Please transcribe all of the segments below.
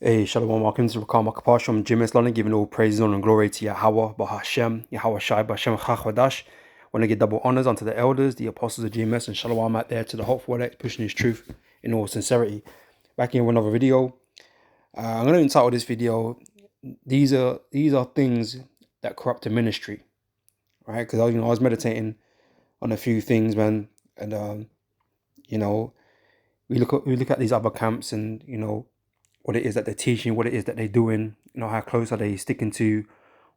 Hey, Shalom, welcome to Rakam Akapasham, Jim London, giving all praise, honor, and glory to Yahweh, Bahashem, Yahweh Shai, Bashem Chachwadash. Want to give double honors unto the elders, the apostles of GMS, and Shalom out there to the hopeful elect, pushing his truth in all sincerity. Back in with another video. I'm going to entitle this video, these are things that corrupt a ministry, right? Because I was meditating on a few things, man, and you know, we look at these other camps, and what it is that they're teaching, what it is that they're doing, how close are they sticking to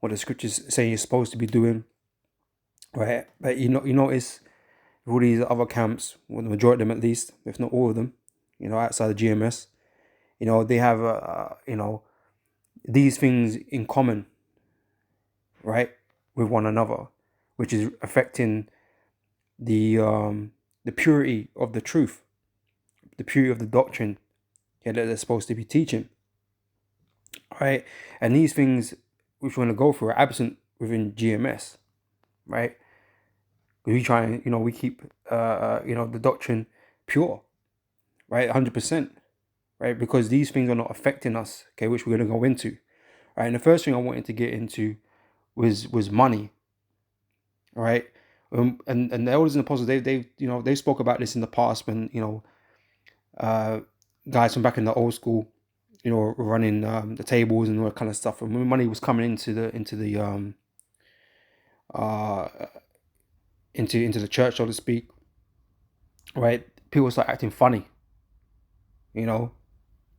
what the scriptures say you're supposed to be doing, right? But you notice all these other camps, well, the majority of them at least, if not all of them, outside of GMS, they have, these things in common, right, with one another, which is affecting the purity of the truth, the purity of the doctrine, that they're supposed to be teaching. Right, and these things which we're going to go through are absent within GMS, right? We try and we keep the doctrine pure, right, 100%, right? Because these things are not affecting us, okay, which we're going to go into, right? And the first thing I wanted to get into was money, right? And the elders and apostles, they spoke about this in the past when guys from back in the old school, running the tables and all that kind of stuff. And when money was coming into the into the church, so to speak, right? People start acting funny, because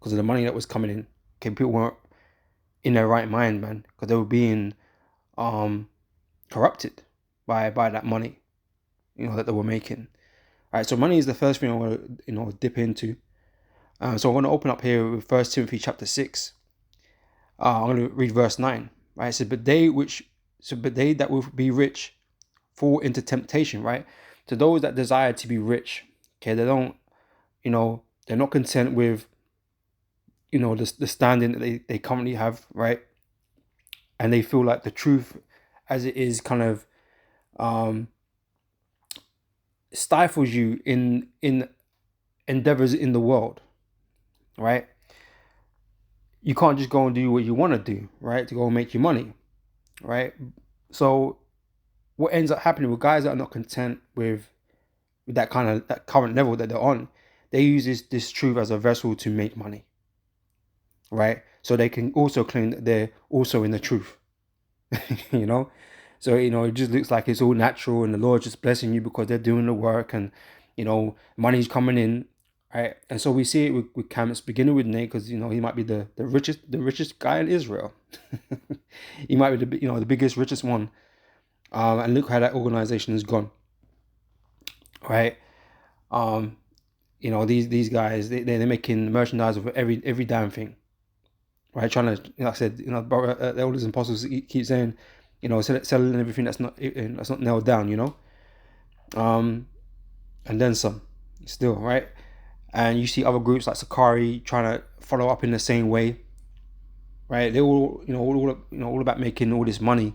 of the money that was coming in. Okay, people weren't in their right mind, man, because they were being corrupted by that money, that they were making. All right, so money is the first thing I want to dip into. So I want to open up here with 1 Timothy chapter 6. I'm going to read verse 9. Right, it says, but they that will be rich fall into temptation, right? To those that desire to be rich, okay, they don't, they're not content with, the standing that they currently have, right? And they feel like the truth as it is kind of stifles you in endeavors in the world, right? You can't just go and do what you want to do, right? To go and make your money, right? So what ends up happening with guys that are not content with that current level that they're on, they use this truth as a vessel to make money, right? So they can also claim that they're also in the truth, So it just looks like it's all natural and the Lord's just blessing you because they're doing the work, and money's coming in, right? And so we see it with camps, beginning with Nate, because he might be the richest guy in Israel. He might be the biggest, richest one. And look how that organization has gone, right? These guys, they're making merchandise of every damn thing, right? Trying to, like I said, the elders and apostles keep saying, selling everything that's not nailed down, and then some, still, right? And you see other groups like Sakari trying to follow up in the same way, right? They all about making all this money,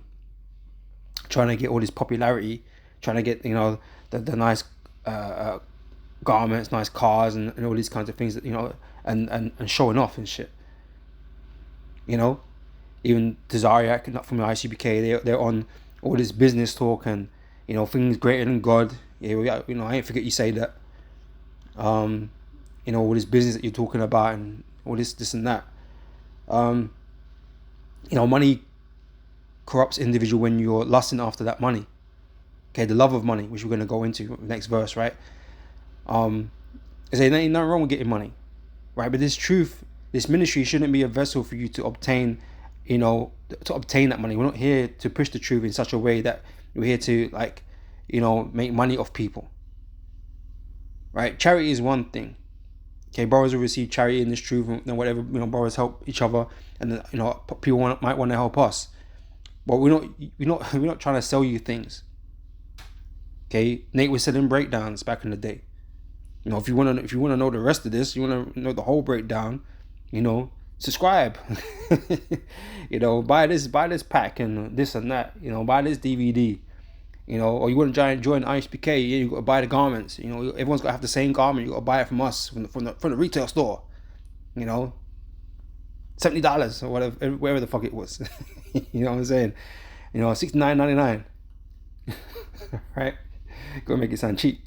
trying to get all this popularity, trying to get the nice garments, nice cars, and all these kinds of things that and showing off and shit. Even Tazariak, not from the ICBK, they're on all this business talk and things greater than God. Yeah, I ain't forget you say that. All this business that you're talking about and all this and that. Money corrupts individual when you're lusting after that money. Okay, the love of money, which we're going to go into next verse, right? I say there ain't nothing wrong with getting money, right? But this ministry shouldn't be a vessel for you to obtain, to obtain that money. We're not here to push the truth in such a way that we're here to make money off people, right? Charity is one thing. Okay, brothers will receive charity in this truth, and whatever, brothers help each other, and people might want to help us, but we're not trying to sell you things. Okay, Nate was selling breakdowns back in the day. If you want to know the rest of this, you want to know the whole breakdown, subscribe. Buy this pack and this and that. Buy this DVD. Or you want to join ISPK, you got to buy the garments. Everyone's got to have the same garment. You got to buy it from us from the retail store. $70 or whatever the fuck it was. You know what I'm saying? You know, $69.99. Right? Go make it sound cheap.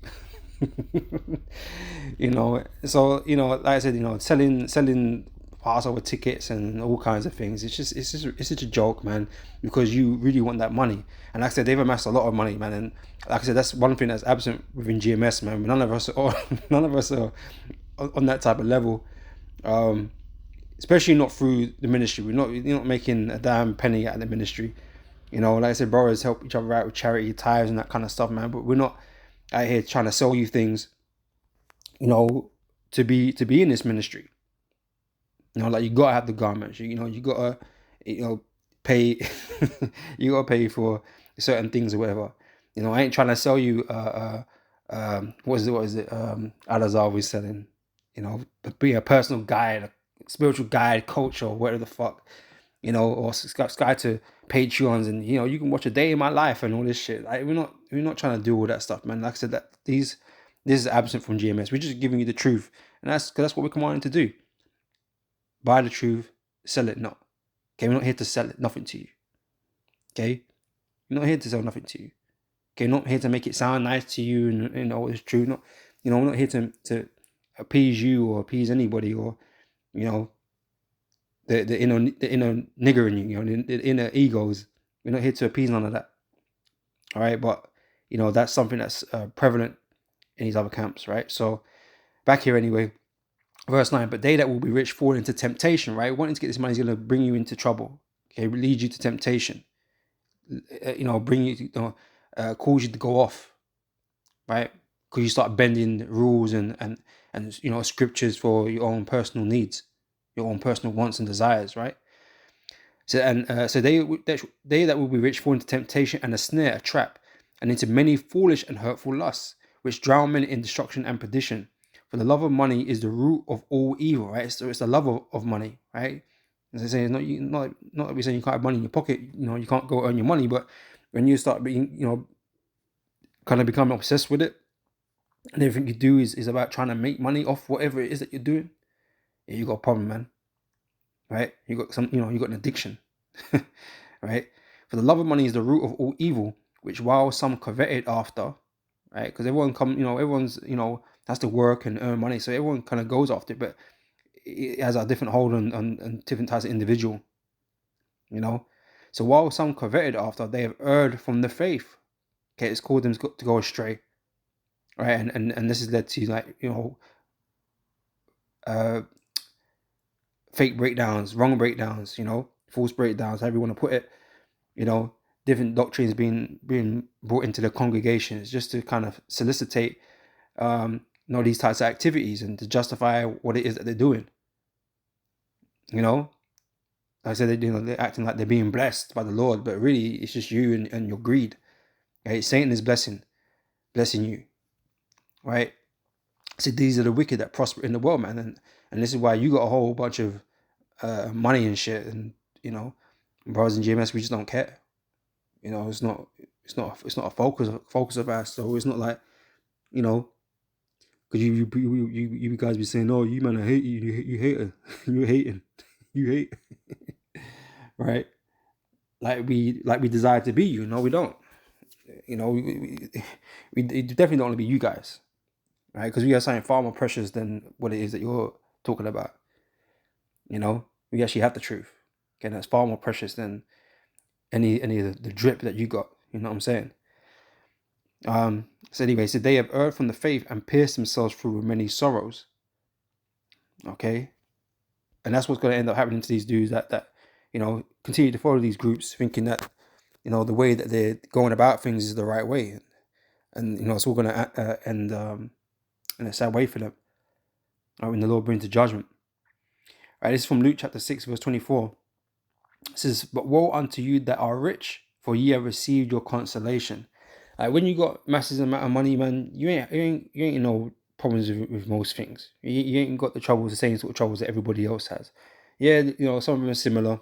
You know, so you know, like I said, you know, selling Passover tickets and all kinds of things. It's such a joke, man, because you really want that money. And like I said, they've amassed a lot of money, man. And like I said, that's one thing that's absent within GMS, man. None of us are on that type of level. Especially not through the ministry. You're not making a damn penny out of the ministry. You know, like I said, brothers help each other out with charity, tithes, and that kind of stuff, man. But we're not out here trying to sell you things, you know, to be in this ministry. You know, like you gotta have the garments. You know, you gotta, you know, pay. You gotta pay for certain things or whatever. You know, I ain't trying to sell you. What is it? Alazar was selling. You know, being a personal guide, a spiritual guide, coach, or whatever the fuck. You know, or subscribe to Patreons, and you know, you can watch a day in my life and all this shit. Like we're not trying to do all that stuff, man. Like I said, that this is absent from GMS. We're just giving you the truth, and that's what we're commanded to do. Buy the truth, sell it not. Okay, we're not here to sell it, nothing to you. Okay, we're not here to sell nothing to you. Okay, we're not here to make it sound nice to you, and you know it's true. Not, you know, we're not here to appease you or appease anybody, or you know, the inner nigger in you, you know, the inner egos. We're not here to appease none of that. All right, but you know that's something that's prevalent in these other camps, right? So back here anyway. Verse 9, but they that will be rich fall into temptation, right? Wanting to get this money is going to bring you into trouble. Okay, lead you to temptation. You know, bring you, cause you to go off, right? Because you start bending rules and you know, scriptures for your own personal needs, your own personal wants and desires, right? So so they that will be rich fall into temptation and a snare, a trap, and into many foolish and hurtful lusts, which drown men in destruction and perdition. For the love of money is the root of all evil, right? So it's the love of money, right? As I say, it's not that we're saying you can't have money in your pocket, you know, you can't go earn your money, but when you start being, you know, kind of become obsessed with it, and everything you do is about trying to make money off whatever it is that you're doing, yeah, you got a problem, man. Right? You got an addiction. Right? For the love of money is the root of all evil, which while some covet it after, right? Because everyone's, you know, has to work and earn money, so everyone kind of goes after it, but it has a different hold on different types of individual, you know. So while some coveted after, they have erred from the faith. Okay, it's called them to go astray, right? And this has led to, like, you know, fake breakdowns, wrong breakdowns, you know, false breakdowns, however you want to put it, you know, different doctrines being brought into the congregations just to kind of solicitate, you know, these types of activities and to justify what it is that they're doing. You know, like I said, they're acting like they're being blessed by the Lord, but really it's just you and your greed. Okay, Satan is blessing you, right? So these are the wicked that prosper in the world, man, and this is why you got a whole bunch of money and shit, and you know, brothers in GMS, we just don't care. You know, it's not a focus of ours. So it's not like, you know, because you guys be saying, oh, you man, I hate you, you hater, you hating, you hate, right? Like we desire to be you. No, we don't. You know, we definitely don't want to be you guys, right? Because we are something far more precious than what it is that you're talking about. You know, we actually have the truth. Okay, that's far more precious than any of the drip that you got. You know what I'm saying? So anyway, so they have erred from the faith and pierced themselves through with many sorrows. Okay, and that's what's going to end up happening to these dudes that you know, continue to follow these groups, thinking that, you know, the way that they're going about things is the right way, and you know, it's all going to end in a sad way for them. When the Lord brings the judgment. Right, this is from Luke chapter 6, verse 24. It says, "But woe unto you that are rich, for ye have received your consolation." When you got massive amount of money, man, you ain't no problems with most things. You ain't got the troubles, the same sort of troubles that everybody else has. Yeah, you know, some of them are similar,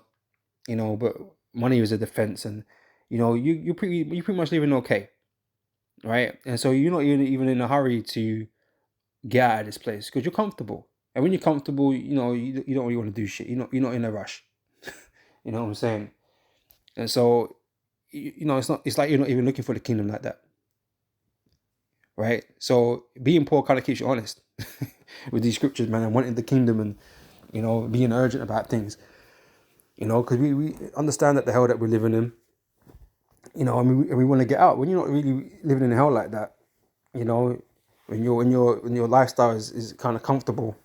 you know, but money is a defense, and you know, you pretty much living okay, right? And so you're not even in a hurry to get out of this place because you're comfortable. And when you're comfortable, you don't really want to do shit. You're not in a rush. You know what I'm saying? And so, it's like you're not even looking for the kingdom like that, right? So being poor kind of keeps you honest with these scriptures, man, and wanting the kingdom, and being urgent about things, because we understand that the hell that we're living in, and we want to get out. When you're not really living in hell like that, when your lifestyle is kind of comfortable,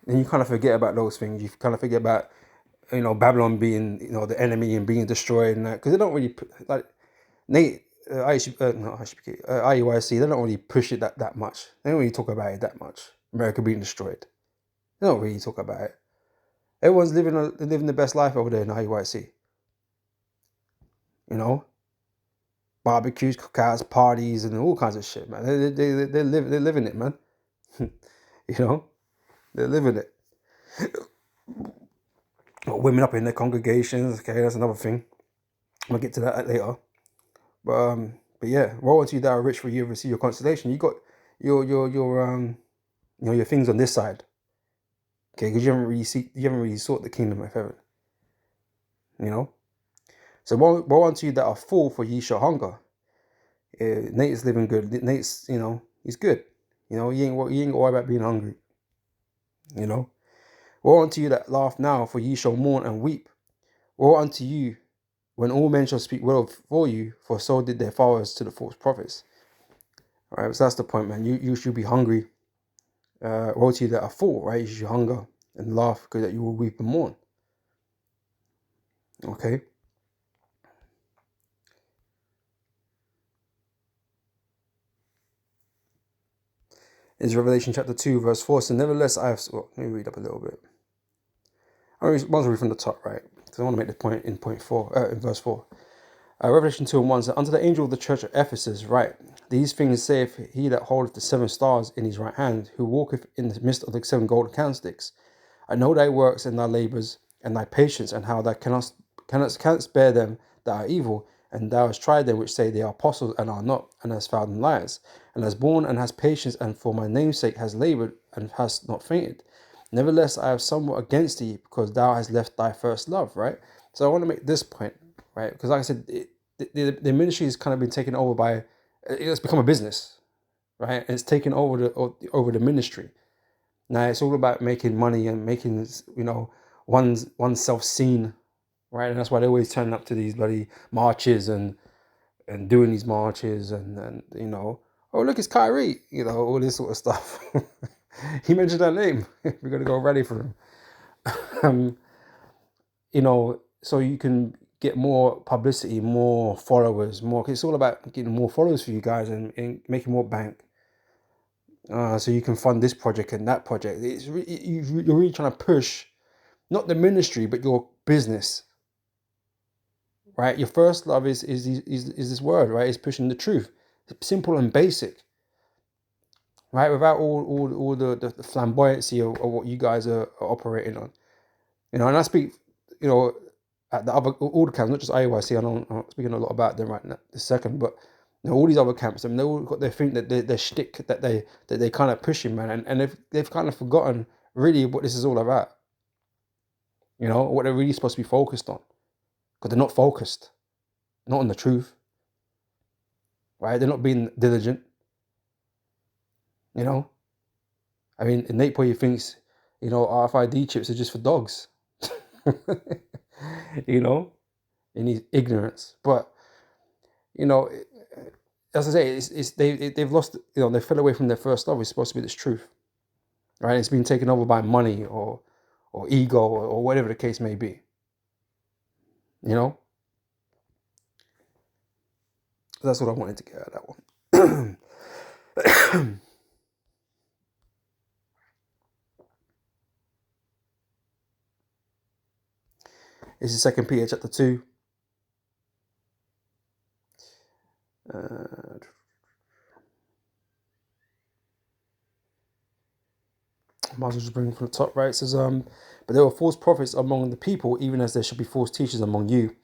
then you kind of forget about those things. You kind of forget about Babylon being the enemy and being destroyed, and that, because they don't really like Nate IUIC. They don't really push it that much. They don't really talk about it that much. America being destroyed. They don't really talk about it. Everyone's living the best life over there in IUIC. Barbecues, cookouts, parties, and all kinds of shit, man. They're living it, man. They're living it. Women up in their congregations. Okay, that's another thing. I'm gonna get to that later. But yeah, woe unto you that are rich, for you receive your consolation. You got your things on this side. Okay, because you haven't really sought the kingdom of heaven. So woe unto you that are full, for ye shall hunger. Nate is living good. Nate's he's good. He ain't worried about being hungry. Woe unto you that laugh now, for ye shall mourn and weep. Woe unto you when all men shall speak well for you, for so did their fathers to the false prophets. All right, so that's the point, man. You should be hungry. Woe to you that are full, right? You should hunger and laugh, because that you will weep and mourn. Okay. Is Revelation chapter 2, verse 4. So nevertheless, let me read up a little bit. I might read from the top, right? Because I want to make the point in in verse 4. Revelation 2 and 1 says, unto the angel of the church of Ephesus write, these things saith he that holdeth the 7 stars in his right hand, who walketh in the midst of the 7 golden candlesticks. I know thy works and thy labours and thy patience, and how thou canst bear them that are evil, and thou hast tried them which say they are apostles and are not, and hast found them liars, and hast borne and hast patience, and for my name's sake has laboured and hast not fainted. Nevertheless, I have somewhat against thee, because thou hast left thy first love, right? So I want to make this point, right? Because like I said, the ministry has kind of been taken over by, it's become a business, right? And it's taken over the ministry. Now it's all about making money and making oneself seen, right? And that's why they always turn up to these bloody marches and doing these marches and oh look, it's Kyrie, all this sort of stuff. He mentioned that name. We're gonna go rally for him. So you can get more publicity, more followers, more. It's all about getting more followers for you guys and making more bank. So you can fund this project and that project. You're really trying to push, not the ministry, but your business, right? Your first love is this word, right? It's pushing the truth. It's simple and basic, right? Without all the flamboyancy of what you guys are operating on, and I speak, at the other all the camps, not just IUIC. I'm speaking a lot about them right now, this second, but all these other camps, they all got their thing, that their shtick that they kind of pushing, man, and they've kind of forgotten really what this is all about. What they're really supposed to be focused on, because they're not focused, not on the truth, right? They're not being diligent. I mean, Nate Poyer thinks, RFID chips are just for dogs. In his ignorance, but as I say, they've lost, they fell away from their first love. It's supposed to be this truth, right? It's been taken over by money or ego or whatever the case may be. That's what I wanted to get out of that one. This is 2 Peter chapter 2. Might as well just bring it from the top, right? It says, but there were false prophets among the people, even as there should be false teachers among you,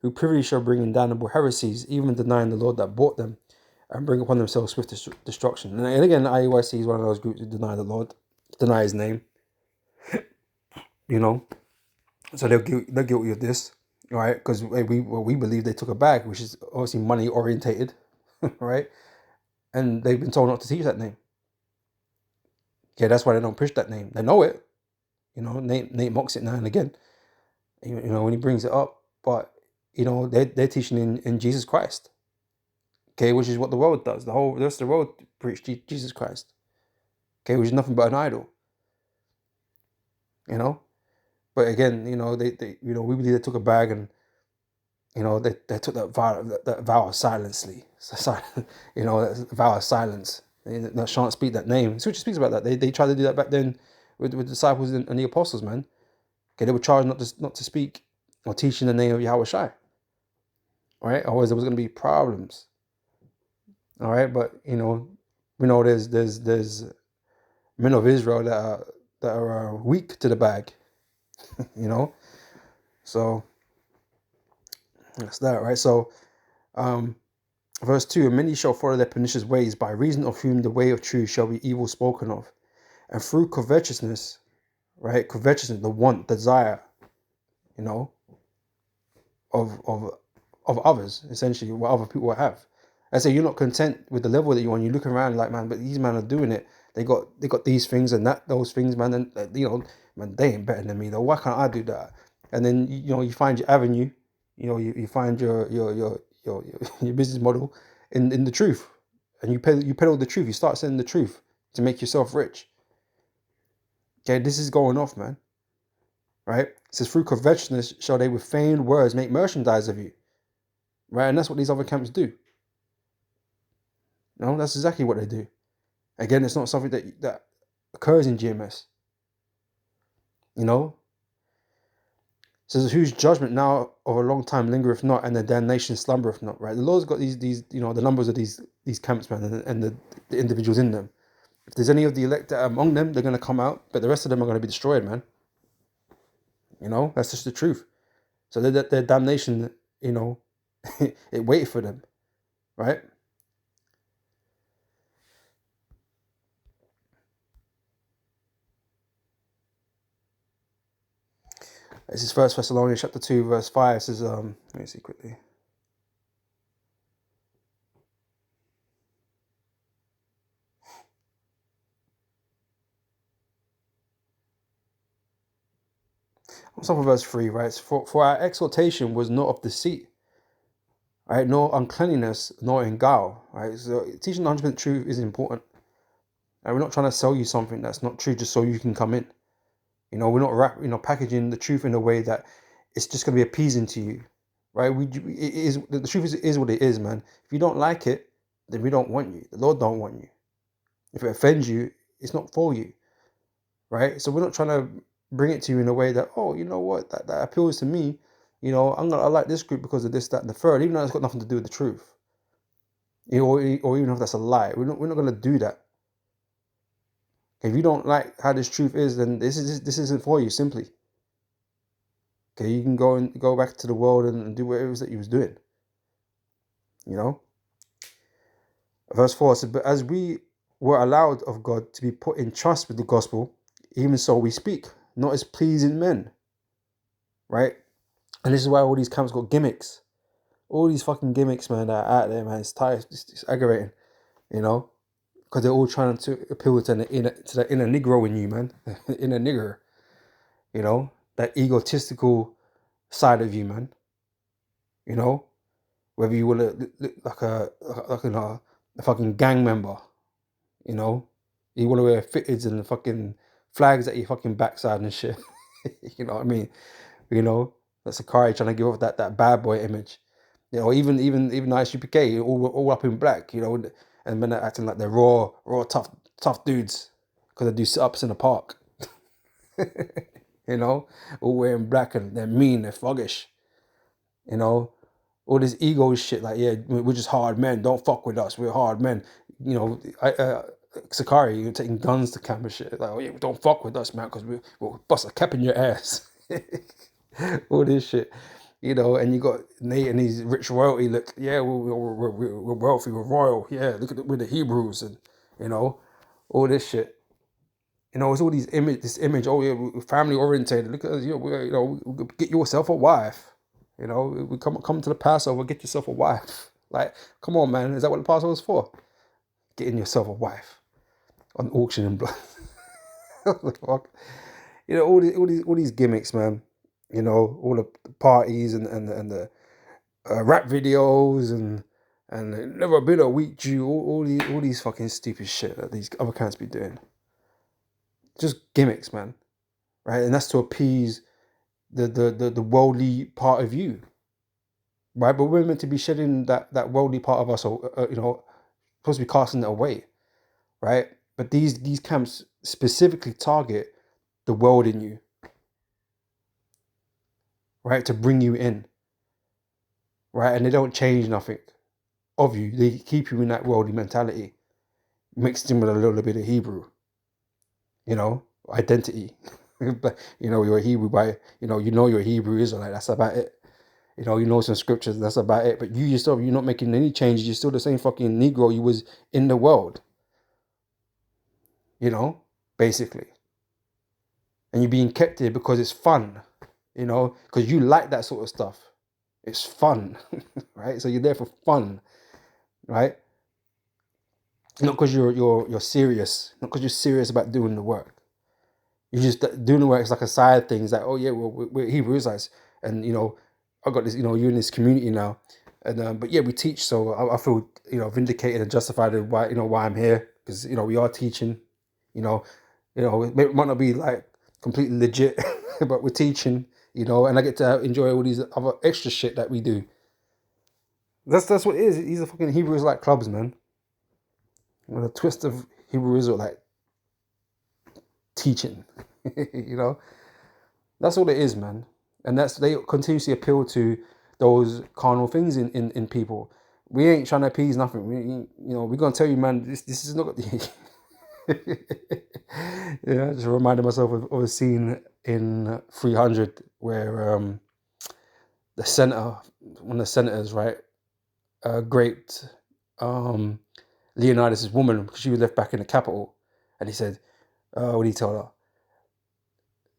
who privily shall bring in damnable heresies, even denying the Lord that bought them, and bring upon themselves swift destruction. And again, IUIC is one of those groups who deny the Lord, deny his name. you know. So they're guilty of this, right? Because we believe they took a bag, which is obviously money orientated, right? And they've been told not to teach that name. Yeah, that's why they don't push that name. They know it, you know. Nate mocks it now and again, you know, when he brings it up. But you know, they're teaching in Jesus Christ, okay, which is what the world does. The rest of the world preach Jesus Christ, okay, which is nothing but an idol, you know. But again, you know, they you know, we believe they took a bag and you know they took that vow of silently, you know, that vow of silence. They shan't speak that name. Scripture speaks about that. They tried to do that back then with the disciples and the apostles, man. Okay, they were charged not to speak or teach in the name of Yahweh Shai. All right, otherwise there was going to be problems. All right, but you know, we know there's men of Israel that are weak to the bag. You know, so that's that, right? So, verse 2: and many shall follow their pernicious ways, by reason of whom the way of truth shall be evil spoken of, and through covetousness, right? Covetousness, the want, desire, you know, of others, essentially what other people have. I say you're not content with the level that you're on. You look around like, man, but these men are doing it. They got these things and those things, man. And you know, man, they ain't better than me though. Why can't I do that? And then you know you find your avenue. You know you find your business model in the truth, and you peddle the truth. You start saying the truth to make yourself rich. Okay, this is going off, man. Right? It says through covetousness shall they with feigned words make merchandise of you. Right, and that's what these other camps do. No, that's exactly what they do. Again, it's not something that occurs in GMS. You know, it says whose judgment now of a long time lingereth not, and the damnation slumbereth not. Right, the Lord's got these you know the numbers of these camps, man, and the individuals in them. If there's any of the elect among them, they're going to come out, but the rest of them are going to be destroyed, man. You know, that's just the truth. So their damnation, you know, it waited for them, right? This is First Thessalonians chapter 2, verse 5. It says, let me see quickly. I'm starting from verse 3, right? For our exhortation was not of deceit, right? Nor uncleanliness, nor in guile, right? So teaching 100% truth is important. And we're not trying to sell you something that's not true just so you can come in. You know, we're not packaging the truth in a way that it's just going to be appeasing to you, right? The truth is what it is, man. If you don't like it, then we don't want you. The Lord don't want you. If it offends you, it's not for you, right? So we're not trying to bring it to you in a way that, oh, you know what, that appeals to me. You know, I like this group because of this, that, and the third, even though it's got nothing to do with the truth. You know, or even if that's a lie, we're not going to do that. If you don't like how this truth is, then this isn't for you. Simply, okay, you can go back to the world and do whatever it was that you was doing. You know, verse 4 says, but as we were allowed of God to be put in trust with the gospel, even so we speak, not as pleasing men, right? And this is why all these camps got gimmicks. All these fucking gimmicks, man, that are out there, man. It's tired. It's aggravating, you know, because they're all trying to appeal to the inner Negro in you, man, inner nigger, you know, that egotistical side of you, man. You know, whether you want to look like a fucking gang member, you know, you want to wear fitteds and fucking flags at your fucking backside and shit. You know what I mean? You know, that's Sakari trying to give off that bad boy image. You know, even ISUPK, all up in black, you know, and men are acting like they're raw, tough dudes because they do sit-ups in the park. You know, all wearing black and they're mean, they're thuggish. You know, all this ego shit, like, yeah, we're just hard men, don't fuck with us, we're hard men. You know, Sakari, you're taking guns to camp and shit. Like, oh yeah, don't fuck with us, man, because we'll bust a cap in your ass. All this shit, you know, and you got Nate and these rich royalty. Look, yeah, we're wealthy, we're royal. Yeah, look at we're the Hebrews, and you know, all this shit. You know, it's all this image. Oh yeah, we're family oriented. Look at us. Get yourself a wife. You know, we come to the Passover. Get yourself a wife. Like, come on, man. Is that what the Passover is for? Getting yourself a wife on auction and blood. What the fuck? You know, all these gimmicks, man. You know, all the parties and the rap videos and never been a weak Jew. All these fucking stupid shit that these other cunts be doing. Just gimmicks, man. Right, and that's to appease the worldly part of you, right? But we're meant to be shedding that worldly part of us, or supposed to be casting it away, right? But these camps specifically target the world in you, right, to bring you in, right? And they don't change nothing of you. They keep you in that worldly mentality, mixed in with a little bit of Hebrew, identity. But you're a Hebrew by you're a Hebrew Israelite. That's about it. You know some scriptures. That's about it. But you yourself, you're not making any changes. You're still the same fucking Negro you was in the world. Basically. And you're being kept here because it's fun. Because you like that sort of stuff. It's fun, right? So you're there for fun, right? Not because you're serious. Not because you're serious about doing the work. You're just doing the work. It's like a side thing. It's like, oh yeah, well, we're Hebrew Israelites, and I got this. You're in this community now, and but yeah, we teach. So I feel vindicated and justified in why I'm here, because we are teaching. It might not be like completely legit, but we're teaching. And I get to enjoy all these other extra shit that we do. That's what it is. These are fucking Hebrew Israelite clubs, man. With a twist of Hebrew Israelite teaching. That's all it is, man. And they continuously appeal to those carnal things in people. We ain't trying to appease nothing. We're gonna tell you, man, this is not. Yeah, just reminded myself of a scene in 300 where the senator, one of the senators, right, raped Leonidas' woman because she was left back in the capital, and he said, what did he tell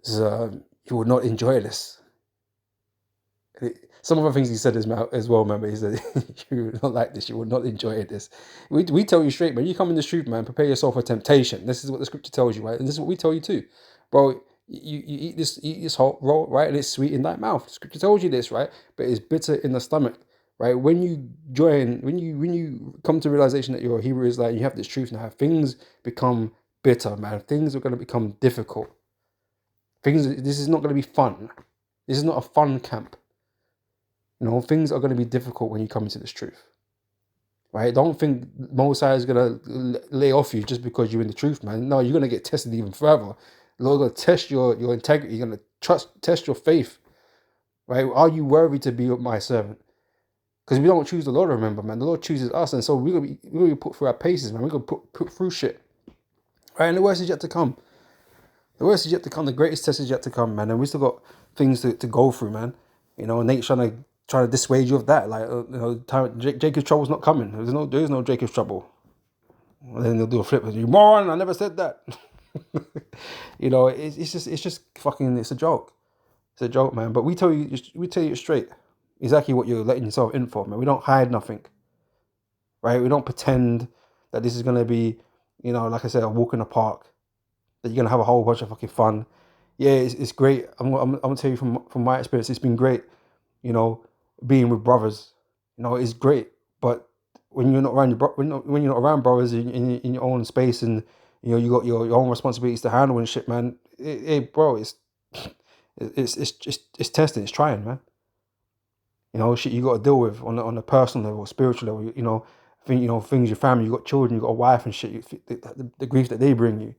her? You will not enjoy this. Some of the things he said as well, remember, he said, you will not like this, you will not enjoy this. We tell you straight, man, you come in the truth, man, prepare yourself for temptation. This is what the scripture tells you, right? And this is what we tell you too. Bro, you eat this whole roll, right? And it's sweet in thy mouth. The scripture tells you this, right? But it's bitter in the stomach, right? When you come to realization that you're a Hebrew Israelite, you have this truth now, things become bitter, man. Things are going to become difficult. This is not going to be fun. This is not a fun camp. Things are going to be difficult when you come into this truth, right? Don't think Mosai is going to lay off you just because you're in the truth, man. No, you're going to get tested even further. The Lord's going to test your integrity. You're going to test your faith, right? Are you worthy to be my servant? Because we don't choose the Lord, remember, man. The Lord chooses us, and so we're going to be put through our paces, man. We're going to put through shit, right? And the worst is yet to come. The worst is yet to come. The greatest test is yet to come, man. And we still got things to go through, man. And Nate's trying to dissuade you of that. Like, Jacob's trouble's not coming. There is no Jacob's trouble. And then they'll do a flip. You moron! I never said that. It's just fucking. It's a joke. It's a joke, man. But we tell you straight exactly what you're letting yourself in for, man. We don't hide nothing, right? We don't pretend that this is gonna be, like I said, a walk in the park. That you're gonna have a whole bunch of fucking fun. Yeah, it's great. I'm gonna tell you from my experience, it's been great. Being with brothers. It's great. But when you're not around when you're not around brothers in your own space, and you got your own responsibilities to handle and shit, man. Bro, it's testing. It's trying, man. Shit you got to deal with on a personal level, spiritual level. Things your family, you got children, you got a wife and shit. The grief that they bring you.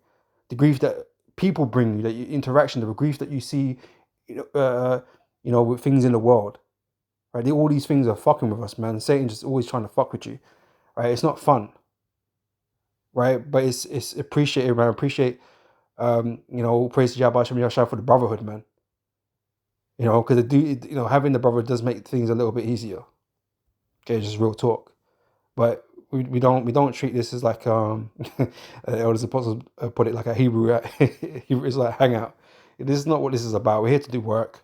The grief that people bring you, that interaction, the grief that you see, with things in the world, right? All these things are fucking with us, man. Satan's just always trying to fuck with you, right? It's not fun, right? But it's appreciated, man. Appreciate, praise to Yahweh Shem Yahshua for the brotherhood, man. Because having the brotherhood does make things a little bit easier. Okay, just real talk. But we don't treat this as like elders apostles put it, like a Hebrew Hebrew Israelite hangout. This is not what this is about. We're here to do work.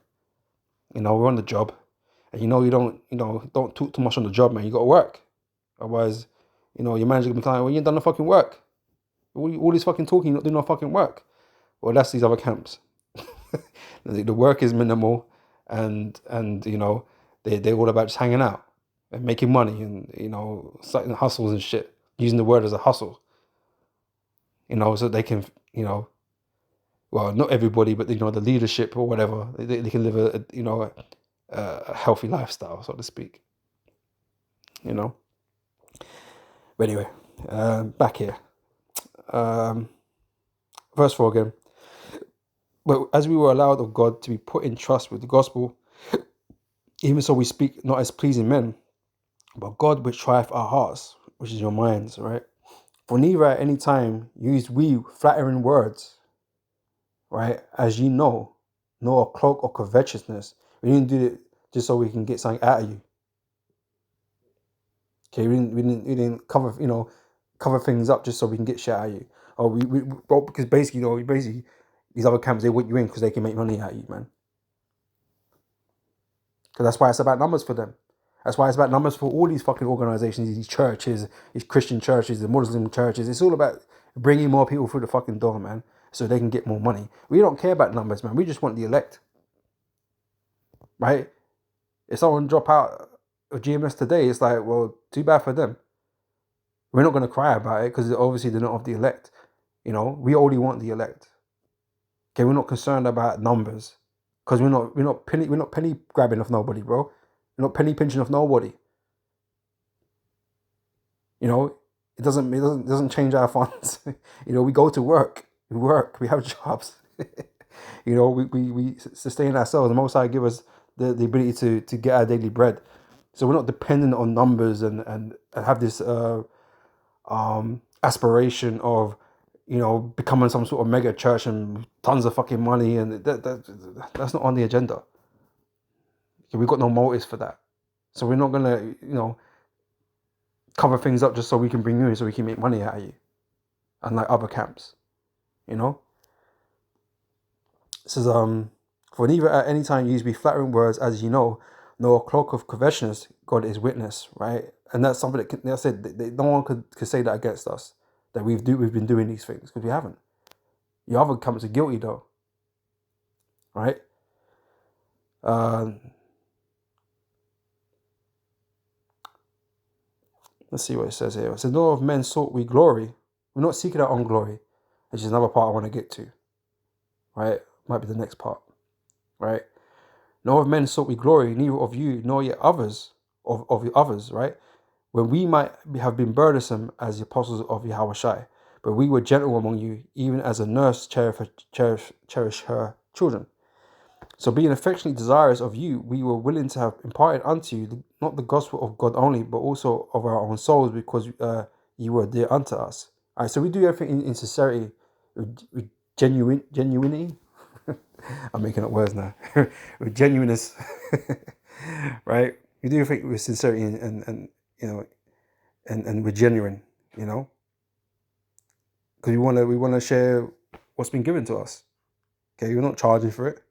We're on the job, and you don't talk too much on the job, man. You got to work. Otherwise, your manager gonna be like, well, you ain't done no fucking work. All this fucking talking, you're not doing no fucking work. Well, that's these other camps. The work is minimal, and they're all about just hanging out and making money, and starting hustles and shit, using the word as a hustle. So they can, well, not everybody, but the leadership or whatever, they can live a healthy lifestyle, so to speak. But anyway, back here. Verse 4 again. But as we were allowed of God to be put in trust with the gospel, even so we speak not as pleasing men, but God which trieth our hearts, which is your minds, right? For neither at any time used we flattering words, right, as ye know, nor a cloak of covetousness. We didn't do it just so we can get something out of you. Okay, we didn't cover things up just so we can get shit out of you. Or well, because basically these other camps, they want you in because they can make money out of you, man. Because that's why it's about numbers for them. That's why it's about numbers for all these fucking organizations, these churches, these Christian churches, the Muslim churches. It's all about bringing more people through the fucking door, man, so they can get more money. We don't care about numbers, man. We just want the elect, right? If someone drop out of GMS today, it's like, well, too bad for them. We're not going to cry about it because obviously they're not of the elect. We only want the elect. Okay, we're not concerned about numbers because we're not penny grabbing off nobody, bro. We're not penny pinching off nobody. It doesn't change our funds. We go to work, we have jobs. We sustain ourselves. The Most High give us the ability to get our daily bread. So we're not dependent on numbers and have this aspiration of becoming some sort of mega church and tons of fucking money, and that's not on the agenda. We've got no motives for that. So we're not gonna cover things up just so we can bring you in, so we can make money out of you, unlike other camps. It says, for neither at any time use be flattering words, as you know, nor a cloak of covetousness. God is witness, right? And that's something that I said no one could say that against us, that we've been doing these things, because we haven't. The other camps are guilty though, right? Let's see what it says here. It says, nor of men sought we glory. We're not seeking our own glory, which is another part I want to get to, right? Might be the next part, right? Nor of men sought we glory, neither of you, nor yet others, of others, right? When we might have been burdensome as the apostles of Yahushua, but we were gentle among you, even as a nurse cherish her children. So being affectionately desirous of you, we were willing to have imparted unto you not the gospel of God only, but also of our own souls, because you were dear unto us. All right, so we do everything in sincerity, with genuinity. I'm making up words now. With genuineness, right? We do everything with sincerity and we're genuine, because we want to share what's been given to us. Okay, we're not charging for it.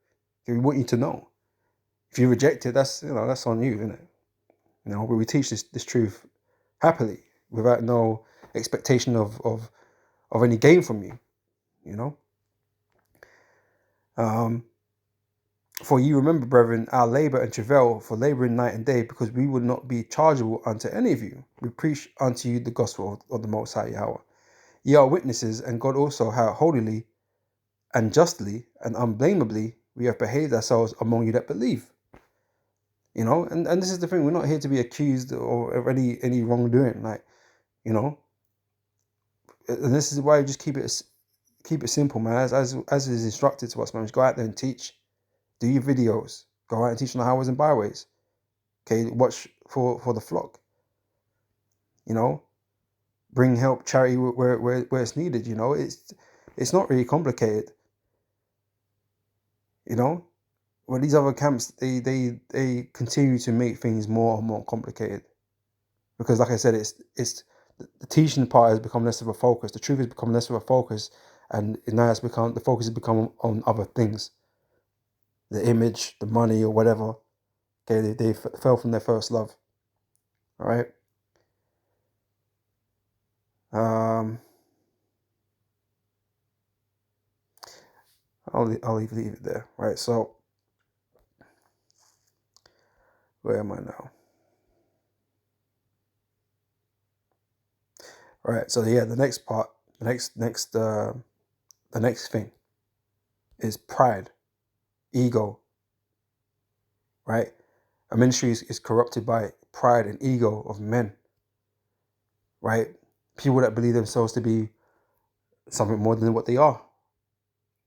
Okay, we want you to know. If you reject it, that's on you, isn't it? But we teach this truth happily, without no expectation of any gain from you. For you remember, brethren, our labor and travail for laboring night and day, because we would not be chargeable unto any of you. We preach unto you the gospel of the Most High Yahweh. Ye are witnesses, and God also, how holily and justly and unblameably we have behaved ourselves among you that believe. And this is the thing, we're not here to be accused of any wrongdoing, and this is why you just keep it simple, man, as is instructed to us, man. Just go out there and teach, do your videos, go out and teach on the highways and byways. Okay, watch for the flock. Bring help, charity where it's needed. It's not really complicated. Well, these other camps, they continue to make things more and more complicated, because, like I said, it's the teaching part has become less of a focus. The truth has become less of a focus, and now the focus has become on other things, the image, the money, or whatever. Okay, they fell from their first love. All right. I'll leave it there. Right. So where am I now? All right. So yeah, the next part, the next thing is pride, ego. Right. A ministry is corrupted by pride and ego of men. Right. People that believe themselves to be something more than what they are.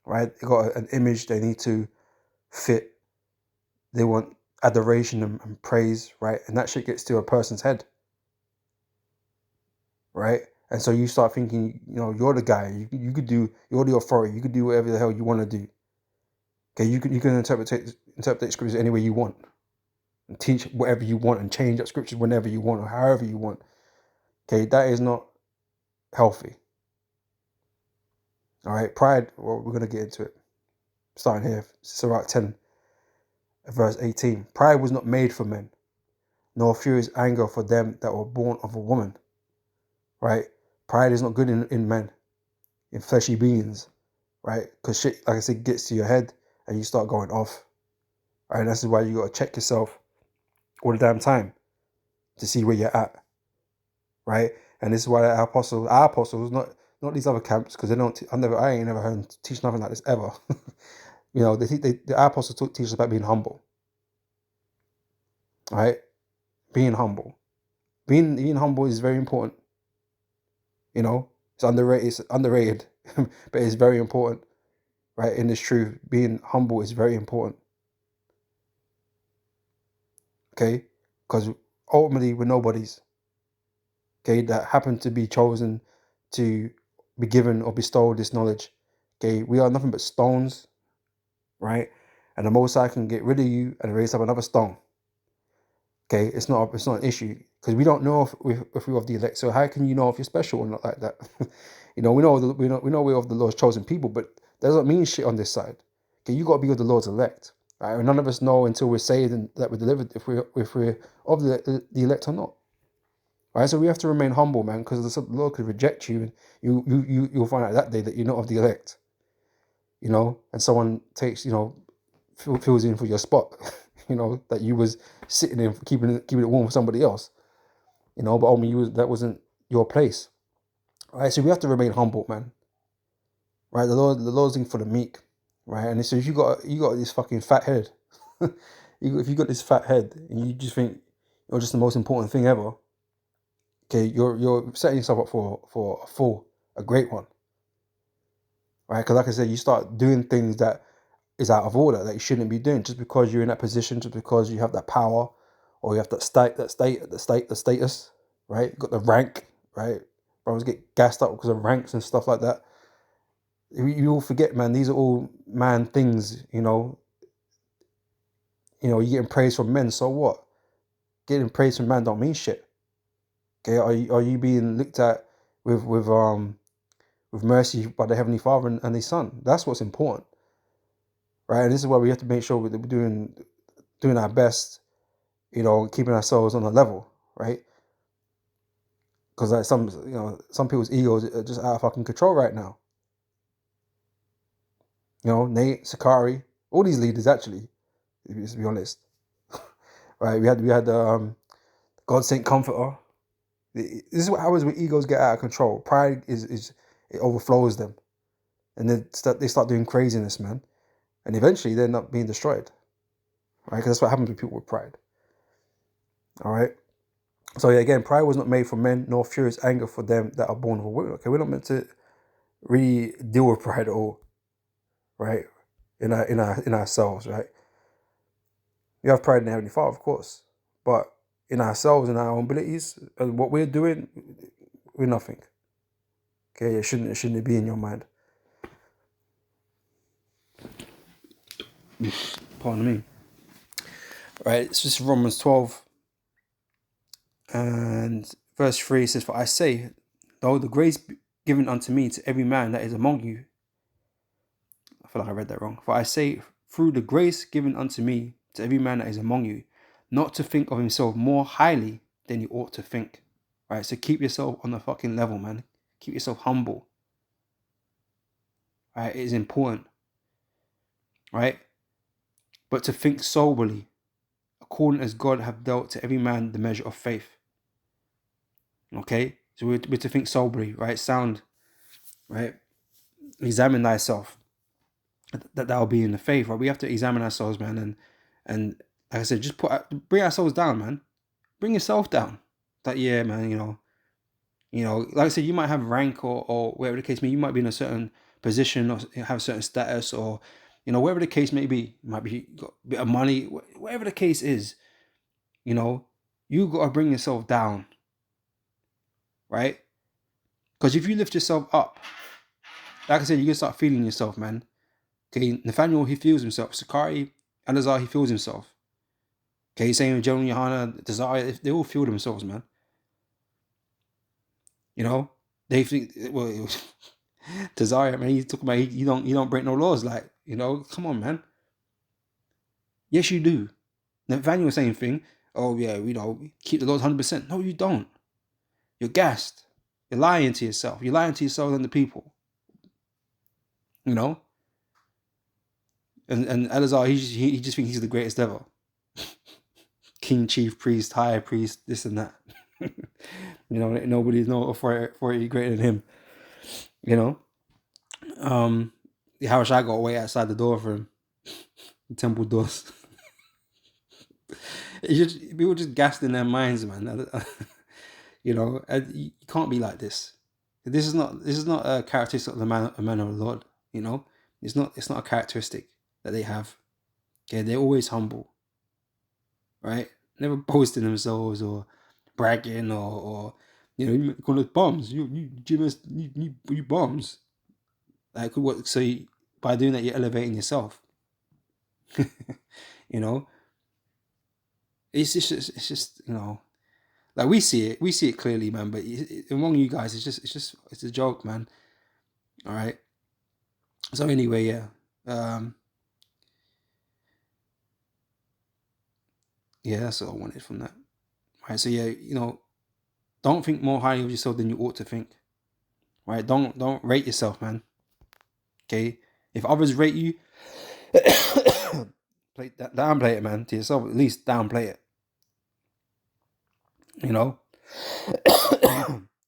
Right. They got an image they need to fit. They want adoration and praise. Right. And that shit gets to a person's head. Right. And so you start thinking, you're the guy. You could do. You're the authority. You could do whatever the hell you want to do. Okay, you can interpret scriptures any way you want, and teach whatever you want, and change up scriptures whenever you want or however you want. Okay, that is not healthy. All right, pride. Well, we're gonna get into it. Starting here, Sirach 10, verse 18. Pride was not made for men, nor furious anger for them that were born of a woman. Right? Pride is not good in men, in fleshy beings. Right? Because shit, like I said, gets to your head and you start going off. Right? And this is why you gotta check yourself all the damn time to see where you're at. Right? And this is why our apostles, not these other camps, because they don't. I ain't never heard them teach nothing like this ever. Our apostles teach us about being humble. Right? Being humble. Being humble is very important. It's underrated, but it's very important. Right? In this truth, being humble is very important. Okay? Because ultimately we're nobodies. Okay? That happen to be chosen to be given or bestowed this knowledge. Okay? We are nothing but stones. Right? And the Most High can get rid of you and raise up another stone. Okay? It's not an issue. Because we don't know if we're of the elect. So how can you know if you're special or not like that? we know we're of the Lord's chosen people, but that doesn't mean shit on this side. Okay, you got to be of the Lord's elect. Right? And none of us know until we're saved and that we're delivered if we're of the elect or not. Right? So we have to remain humble, man, because the Lord could reject you, and you'll find out that day that you're not of the elect. And someone takes fills in for your spot. That you was sitting in keeping it warm for somebody else. But only that wasn't your place. Right? So we have to remain humble, man. Right? The Lord's in for the meek. Right? And so if you got this fucking fat head, if you got this fat head and you just think you're just the most important thing ever, okay, you're setting yourself up for a fall, a great one. Right? Because like I said, you start doing things that is out of order that you shouldn't be doing just because you're in that position, just because you have that power, or you have that status, right? You got the rank, right? Brothers get gassed up because of ranks and stuff like that. You all forget, man. These are all man things, You're getting praise from men, so what? Getting praise from man don't mean shit. Okay, are you being looked at with mercy by the Heavenly Father and His Son? That's what's important, right? And this is why we have to make sure we're doing our best, keeping ourselves on a level, right? Because like some people's egos are just out of fucking control right now. Nate, Sakari, all these leaders actually, to be honest. Right? We had God sent comforter. This is what happens when egos get out of control. Pride is it overflows them, and then they start doing craziness, man. And eventually they end up being destroyed. Right? Because that's what happens with people with pride. All right. So yeah, again, pride was not made for men, nor furious anger for them that are born of a woman. Okay, we're not meant to really deal with pride at all, right? In ourselves, right? We have pride in the Heavenly Father, of course, but in ourselves and our own abilities, and what we're doing, we're nothing. Okay, it shouldn't be in your mind. Pardon me. Right, it's just Romans 12 and verse 3 says, "For I say, though the grace given unto me to every man that is among you," I feel like I read that wrong. "For I say, through the grace given unto me to every man that is among you, not to think of himself more highly than you ought to think." Right? So keep yourself on the fucking level, man. Keep yourself humble. Right? It is important. Right? But to think soberly, according as God hath dealt to every man the measure of faith. Okay? So we're to think soberly, right? Sound, right? Examine thyself, that thou be in the faith, right? We have to examine ourselves, man, and like I said, just bring ourselves down, man. Bring yourself down. That, yeah, man, like I said, you might have rank or whatever the case may be. You might be in a certain position or have a certain status, or whatever the case may be. You might be got a bit of money, whatever the case is. You got to bring yourself down, right? Because if you lift yourself up, like I said, you're gonna start feeling yourself, man. Okay, Nathaniel, he feels himself. Sakari, Elazar, he feels himself. Okay, same with Jonah, Johanna, Desire, they all feel themselves, man. They think, well, Desire, man, he's talking about you don't break no laws, like, come on, man. Yes, you do. Nathaniel was saying thing, oh yeah, keep the laws 100%. No, you don't. You're gassed. You're lying to yourself. You're lying to yourself and the people. And Elazar, he just thinks he's the greatest ever. King, chief, priest, high priest, this and that. Nobody's no authority greater than him. How much I got wait outside the door for him. The temple doors. People just gassed in their minds, man. You can't be like this. This is not a characteristic of the man of the Lord. It's not a characteristic that they have. Okay, they're always humble, right? Never boasting themselves or bragging or calling us bombs. You bombs. Like what? So by doing that, you're elevating yourself. It's just like we see it clearly, man. But among you guys, it's a joke, man. All right. So anyway, yeah. Yeah, that's all I wanted from that. All right. So yeah, don't think more highly of yourself than you ought to think. Right? Don't rate yourself, man. Okay. If others rate you, downplay it, man. To yourself, at least downplay it.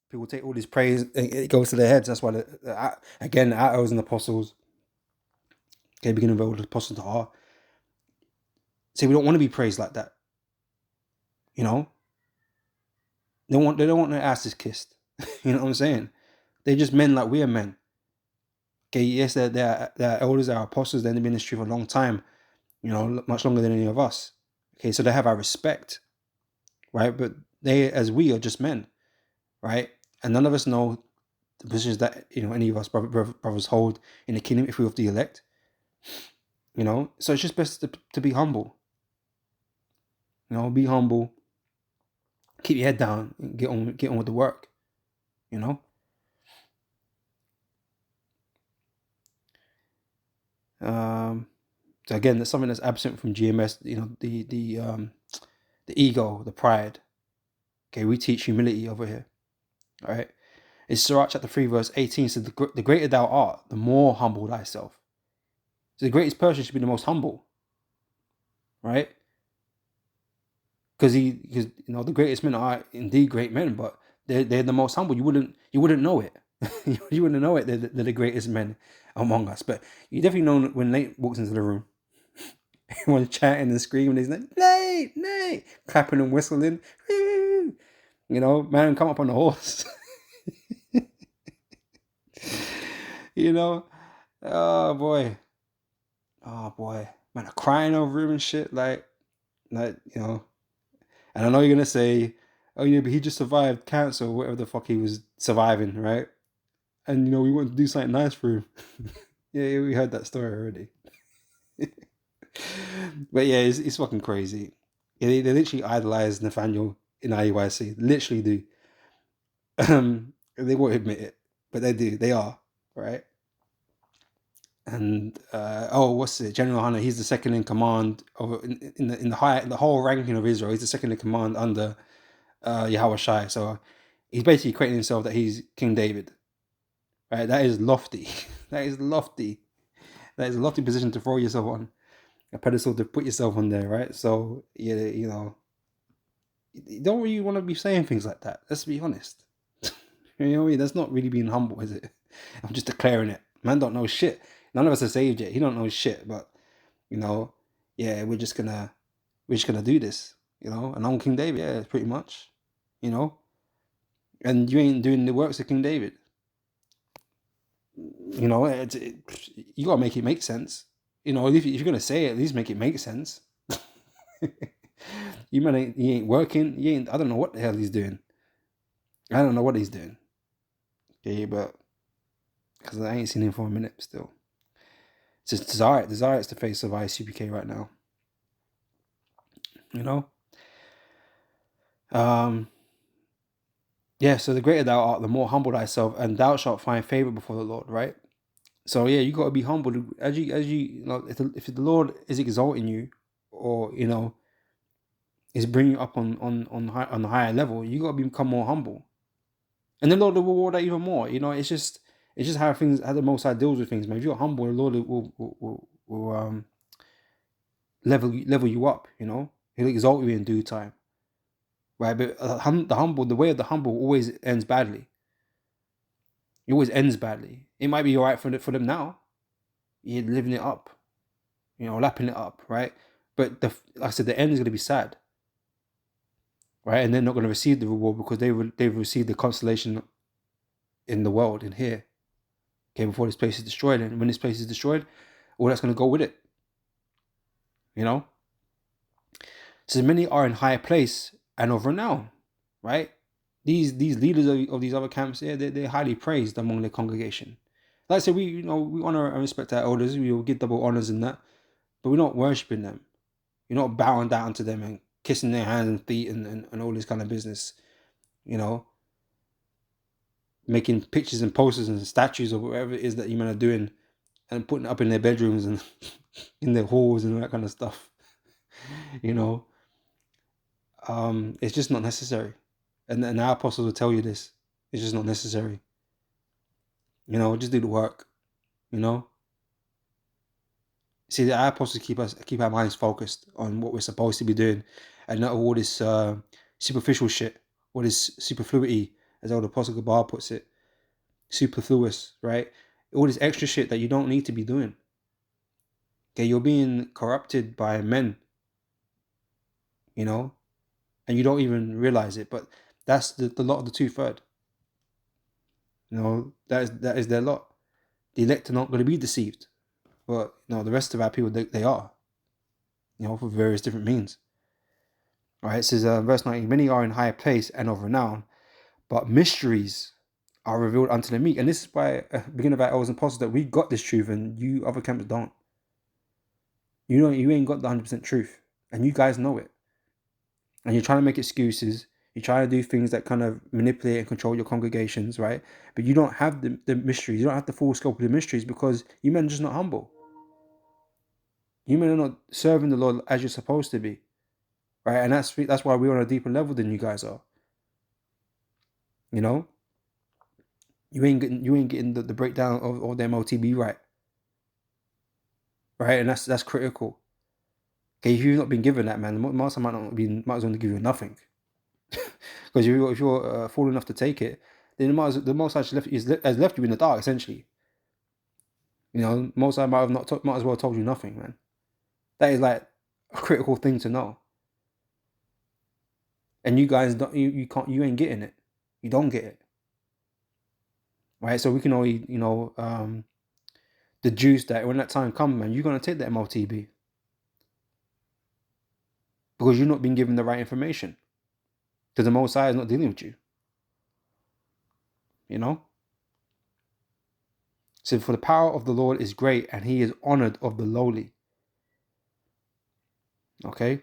People take all this praise, it goes to their heads. That's why the arrows and the apostles, okay, beginning of all the apostles to heart, say we don't want to be praised like that. They don't want their asses kissed. You know what I'm saying? They're just men like we are men. Okay, yes, they're elders, they're apostles, they're in the ministry for a long time, much longer than any of us. Okay, so they have our respect, right? But they, as we, are just men, right? And none of us know the positions that any of us brothers hold in the kingdom if we're of the elect. So it's just best to be humble. Be humble, keep your head down, and get on with the work. So again, that's something that's absent from GMS. The ego, the pride. Okay, we teach humility over here. All right. It's Sirach chapter 3 verse 18 says, the greater thou art, the more humble thyself. So the greatest person should be the most humble, right? Because the greatest men are indeed great men, but they're the most humble. You wouldn't know it. You wouldn't know it. They're the greatest men among us. But you definitely know when Nate walks into the room, everyone's chatting and screaming. He's like, Nate, clapping and whistling. Man, come up on the horse. Oh boy, man, I'm crying over him and shit. Like, and I know you're gonna say, oh yeah, but he just survived cancer or whatever the fuck he was surviving, right? And we want to do something nice for him. Yeah, we heard that story already. But yeah, it's fucking crazy. Yeah, they literally idolize Nathaniel in IUIC. Literally do. They won't admit it, but they do. They are, right? And what's it? General Hanna. He's the second in command of in the whole ranking of Israel. He's the second in command under Yahweh Shai. So he's basically creating himself that he's King David. Right? That is lofty. That is lofty. That is a lofty position to throw yourself on, a pedestal to put yourself on there, right? So yeah, you don't really want to be saying things like that. Let's be honest. You know what I mean? That's not really being humble, is it? I'm just declaring it. Man don't know shit. None of us are saved yet. He don't know shit, but yeah, we're just gonna do this, and I'm King David, yeah, pretty much, and you ain't doing the works of King David. You gotta make it make sense. If you're gonna say it, at least make it make sense. He ain't working. I don't know what the hell he's doing. I don't know what he's doing. Okay, but because I ain't seen him for a minute still. It's just Desire is the face of ISUPK right now. Yeah, so the greater thou art, the more humble thyself, and thou shalt find favor before the Lord, right? So yeah, you got to be humble as you if the Lord is exalting you, or is bringing you up on the higher level, you got to become more humble, and the Lord will reward that even more. It's just how the Most High deals with things, man. If you're humble, the Lord will level you up. He'll exalt you in due time, right? But the way of the humble always ends badly. It always ends badly. It might be all right for them now. You're living it up, lapping it up, right? But like I said, the end is going to be sad, right? And they're not going to receive the reward because they've received the consolation in the world, in here. Okay, before this place is destroyed. And when this place is destroyed, all that's going to go with it. So many are in higher place and of renown, right? These leaders of these other camps, yeah, they're highly praised among the congregation. Like I said, we honor and respect our elders. We will give double honors in that, but we're not worshiping them. You're not bowing down to them and kissing their hands and feet and all this kind of business. Making pictures and posters and statues of whatever it is that you men are doing and putting it up in their bedrooms and in their halls and all that kind of stuff. It's just not necessary. And our apostles will tell you this. It's just not necessary. Just do the work. See, our apostles keep our minds focused on what we're supposed to be doing, and not all this superficial shit, all this superfluity, as old Apostle Gabar puts it, superfluous, right? All this extra shit that you don't need to be doing. Okay, you're being corrupted by men, and you don't even realize it. But that's the lot of the 2/3. That is their lot. The elect are not going to be deceived, but the rest of our people, they are, for various different means. All right, it says verse 19, many are in higher place and of renown, but mysteries are revealed unto the meek. And this is by beginning of our elders and apostles that we got this truth, and you other camps don't. You ain't got the 100% truth, and you guys know it. And you're trying to make excuses. You're trying to do things that kind of manipulate and control your congregations, right? But you don't have the mysteries. You don't have the full scope of the mysteries because you men are just not humble. You men are not serving the Lord as you're supposed to be, right? And that's why we're on a deeper level than you guys are. You ain't getting the breakdown of the MOTB right, and that's critical. Okay, if you've not been given that, man, the master might as well give you nothing. Because if you're fool enough to take it, then the most has left you in the dark essentially. Most might as well told you nothing, man. That is like a critical thing to know. And you guys don't, you ain't getting it. You don't get it, right? So we can only deduce that when that time comes, man, you're gonna take the MOTB because you're not being given the right information. Because the Most High is not dealing with you. So for the power of the Lord is great, and he is honored of the lowly. Okay.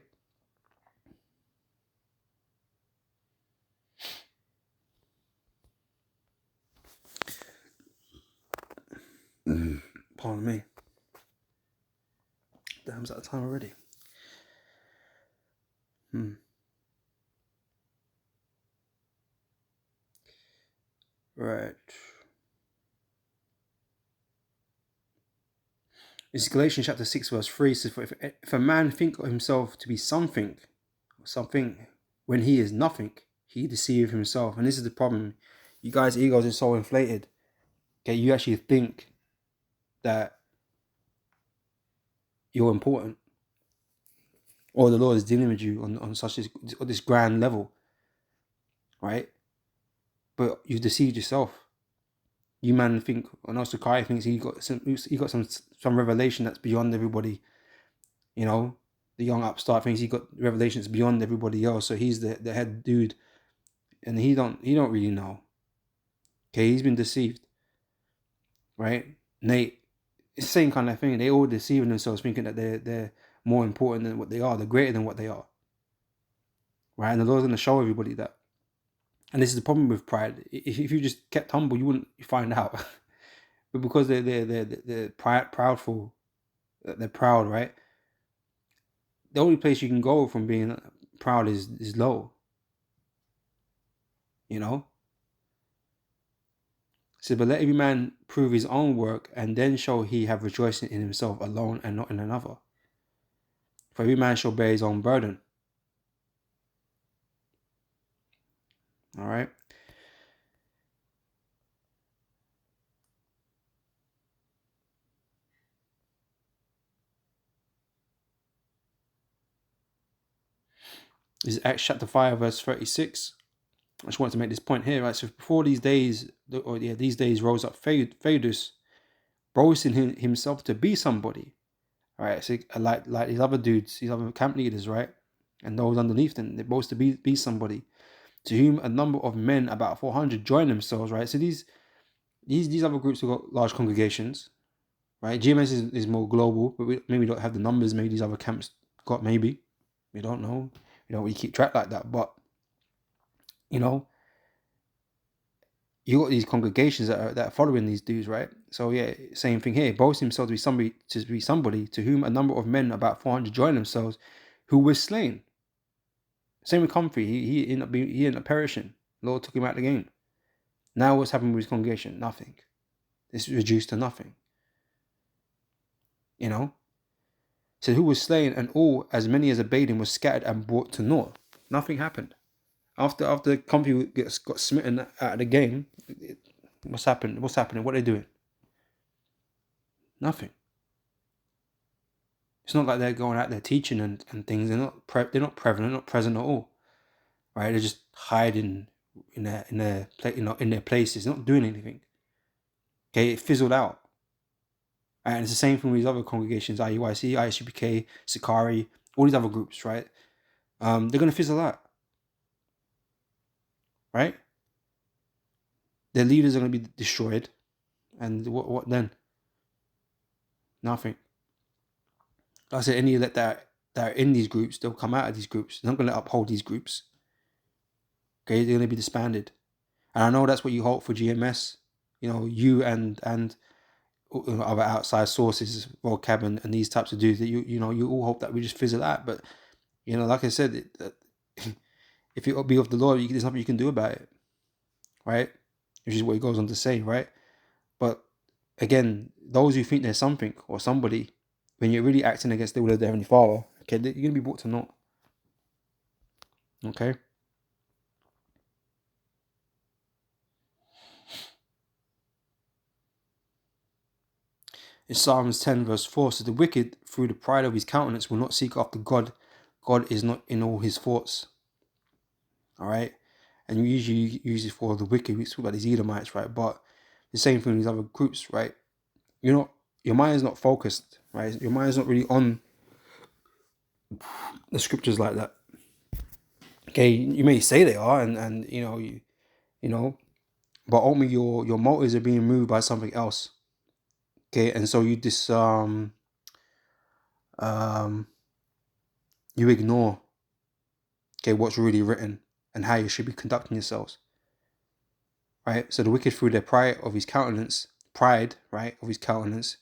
Pardon me. Damn, it's out of time already. Right. It's Galatians chapter 6, verse 3. It says, "For if a man think of himself to be something, when he is nothing, he deceiveth himself." And this is the problem. You guys' egos are so inflated. Okay, you actually think that you're important, or the Lord is dealing with you on such this grand level, right? But you've deceived yourself. You man think, and also Kai thinks he got some revelation that's beyond everybody. You know, the young upstart thinks he got revelations beyond everybody else, so he's the head dude, and he don't really know. Okay, he's been deceived, right? Nate, it's the same kind of thing. They all deceiving themselves, thinking that they're more important than what they are. They're greater than what they are, right? And the Lord's gonna show everybody that. And this is the problem with pride. If you just kept humble, you wouldn't find out. But because they're proudful, they're proud, right? The only place you can go from being proud is low. You know? So, but let every man prove his own work, and then shall he have rejoicing in himself alone and not in another. For every man shall bear his own burden. All right? This is Acts chapter 5, verse 36. I just wanted to make this point here, right? So before these days rose up Theudas, boasting himself to be somebody. All right, so like these other dudes, these other camp leaders, right? And those underneath them, they boast to be somebody. To whom a number of men, about 400, join themselves, right? So these other groups have got large congregations, right? GMS is more global, but maybe we don't have the numbers. Maybe these other camps got, maybe. We don't know. We don't really keep track like that. But, you know, you got these congregations that are following these dudes, right? So yeah, same thing here. Boast himself to be somebody to whom a number of men, about 400, join themselves, who were slain. Same with Comfrey. He ended up perishing. The Lord took him out of the game. Now what's happened with his congregation? Nothing. It's reduced to nothing. You know? So who was slain, and all, as many as obeyed him, was scattered and brought to naught. Nothing happened. After Comfrey got smitten out of the game, what's happened? What's happening? What are they doing? Nothing. It's not like they're going out there teaching and things. They're not prevalent, not present at all. Right? They're just hiding in their places, not doing anything. Okay, it fizzled out. And it's the same thing with these other congregations, IUIC, ISUPK, Sakari, all these other groups, right? They're going to fizzle out. Right? Their leaders are going to be destroyed. And what then? Nothing. Like I said, any that are in these groups, they'll come out of these groups. They're not going to uphold these groups. Okay, they're going to be disbanded. And I know that's what you hope for GMS. You know, you and other outside sources, vocab and these types of dudes that you all hope that we just fizzle out. But you know, like I said, if it be of the Lord, there's nothing you can do about it, right? Which is what he goes on to say, right? But again, those who think there's something or somebody, when you're really acting against the will of the Heavenly Father, okay, you're gonna be brought to naught. Okay. In Psalms 10 verse 4 says, "The wicked, through the pride of his countenance, will not seek after God. God is not in all his thoughts." All right. And you usually use it for the wicked. We talk about these Edomites, right? But the same thing with these other groups, right? Your mind is not focused, right? Your mind is not really on the scriptures like that. Okay, you may say they are, and you know, but ultimately your motives are being moved by something else. Okay, and so you you ignore, okay, what's really written and how you should be conducting yourselves. Right? So the wicked, through their pride of his countenance, right, of his countenance,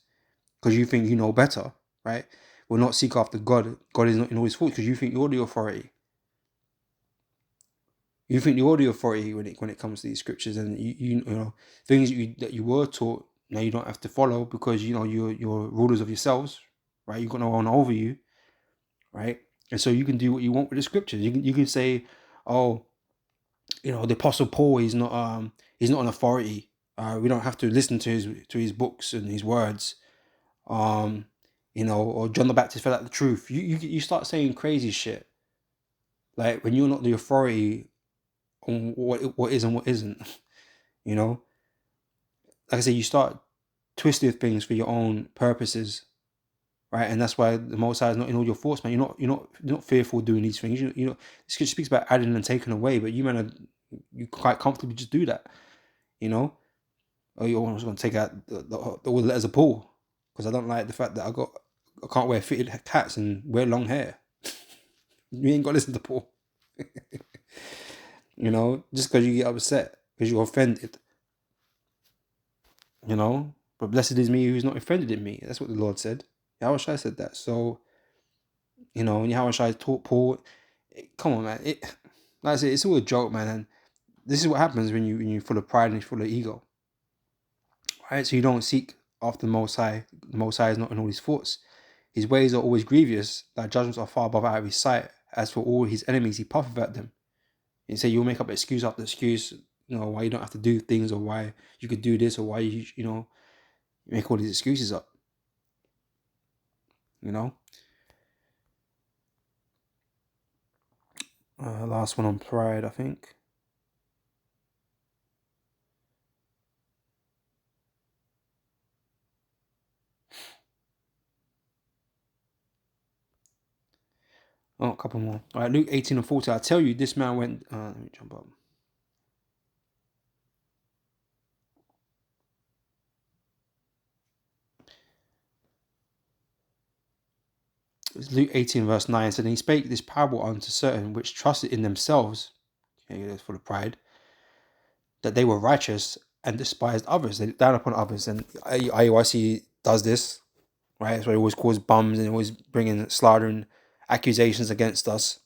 because you think you know better, right? Will not seek after God. God is not in all his thoughts because you think you're the authority. You think you're the authority when it comes to these scriptures, and you know things that you were taught. Now you don't have to follow because you know you're rulers of yourselves, right? You've got no one over you, right? And so you can do what you want with the scriptures. You can say, oh, you know, the Apostle Paul he's not an authority. We don't have to listen to his books and his words. You know, or John the Baptist fell out the truth. You start saying crazy shit, like when you're not the authority on what is and what isn't. You know, like I say, you start twisting things for your own purposes, right? And that's why the Most High is not in all your thoughts, man. You're not fearful of doing these things. You know, Scripture speaks about adding and taking away, but you quite comfortably just do that. You know, oh, you're almost going to take out all the letters of Paul because I don't like the fact that I can't wear fitted hats and wear long hair. You ain't got to listen to Paul. You know, just because you get upset because you're offended. You know, but blessed is me who's not offended in me. That's what the Lord said. Yahushua said that. So, you know, when Yahushua taught Paul, come on, man. Like I said, it's all a joke, man. And this is what happens when you're full of pride and you're full of ego. Right? So you don't seek after the Most High. The Most High is not in all his thoughts. His ways are always grievous. Thy judgments are far above out of his sight. As for all his enemies, he puffeth at them. And so you'll make up excuse after excuse, you know, why you don't have to do things or why you could do this or why you know, you make all these excuses up. You know? Last one on pride, I think. Oh, a couple more. All right, Luke 18 and 40. I tell you, this man went... let me jump up. It's Luke 18 verse 9. So then he spake this parable unto certain which trusted in themselves, okay, full of pride, that they were righteous and despised others. They looked down upon others. And IUIC does this, right? So he always calls bums and always bringing slandering accusations against us,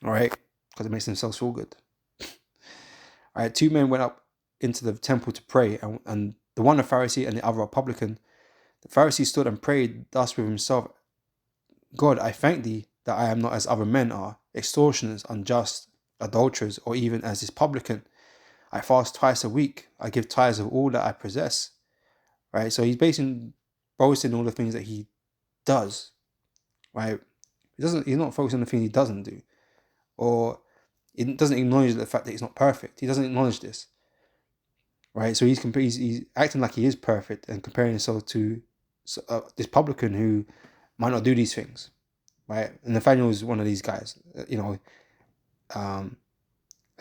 all right? Because it makes themselves feel good. All right, two men went up into the temple to pray, and the one a Pharisee and the other a publican. The Pharisee stood and prayed thus with himself, God, I thank thee that I am not as other men are, extortioners, unjust, adulterers, or even as this publican. I fast twice a week. I give tithes of all that I possess. Right? So he's basically boasting all the things that he does. Right? He's not focusing on the things he doesn't do. Or he doesn't acknowledge the fact that he's not perfect. He doesn't acknowledge this. Right? So he's acting like he is perfect and comparing himself to this publican who might not do these things. Right? And Nathaniel is one of these guys. You know, I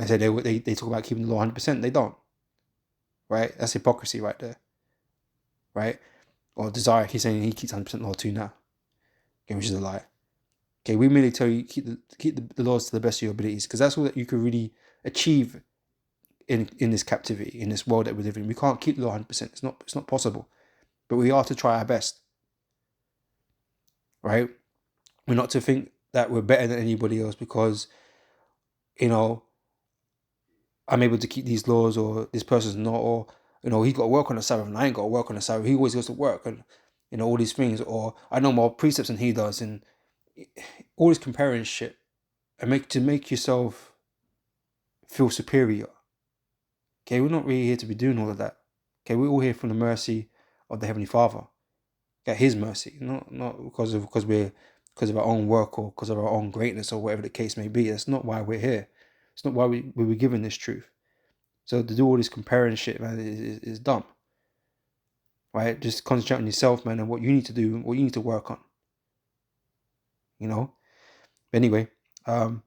said they talk about keeping the law 100%. They don't. Right? That's hypocrisy right there. Right? Or Desire, he's saying he keeps 100% law too now. Okay, which is a lie. Okay, we merely tell you keep the laws to the best of your abilities, because that's all that you can really achieve in this captivity, in this world that we live in. We can't keep the law 100%. It's not possible. But we are to try our best. Right? We're not to think that we're better than anybody else because, you know, I'm able to keep these laws or this person's not, or, you know, he's got to work on the Sabbath and I ain't got to work on the Sabbath. He always goes to work and, you know, all these things, or I know more precepts than he does, and all this comparing shit and make yourself feel superior. Okay, we're not really here to be doing all of that. Okay, we're all here from the mercy of the Heavenly Father. Okay, His mercy, not because of our own work or because of our own greatness or whatever the case may be. That's not why we're here. It's not why we were given this truth. So to do all this comparing shit, man, is dumb. Right? Just concentrate on yourself, man, and what you need to do, what you need to work on. You know? But anyway, verse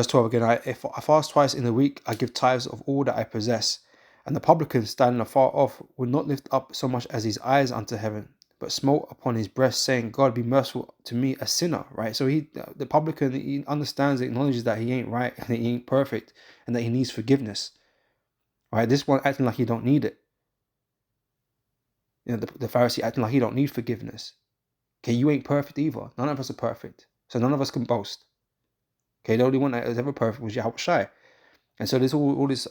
12 again, if I fast twice in the week, I give tithes of all that I possess. And the publican standing afar off would not lift up so much as his eyes unto heaven, but smote upon his breast, saying, God, be merciful to me, a sinner, right? So the publican, he understands, acknowledges that he ain't right and he ain't perfect and that he needs forgiveness, right? This one acting like he don't need it. The Pharisee acting like he don't need forgiveness. Okay, you ain't perfect either. None of us are perfect. So none of us can boast. Okay, the only one that was ever perfect was Yahweh Shai. And so there's all this,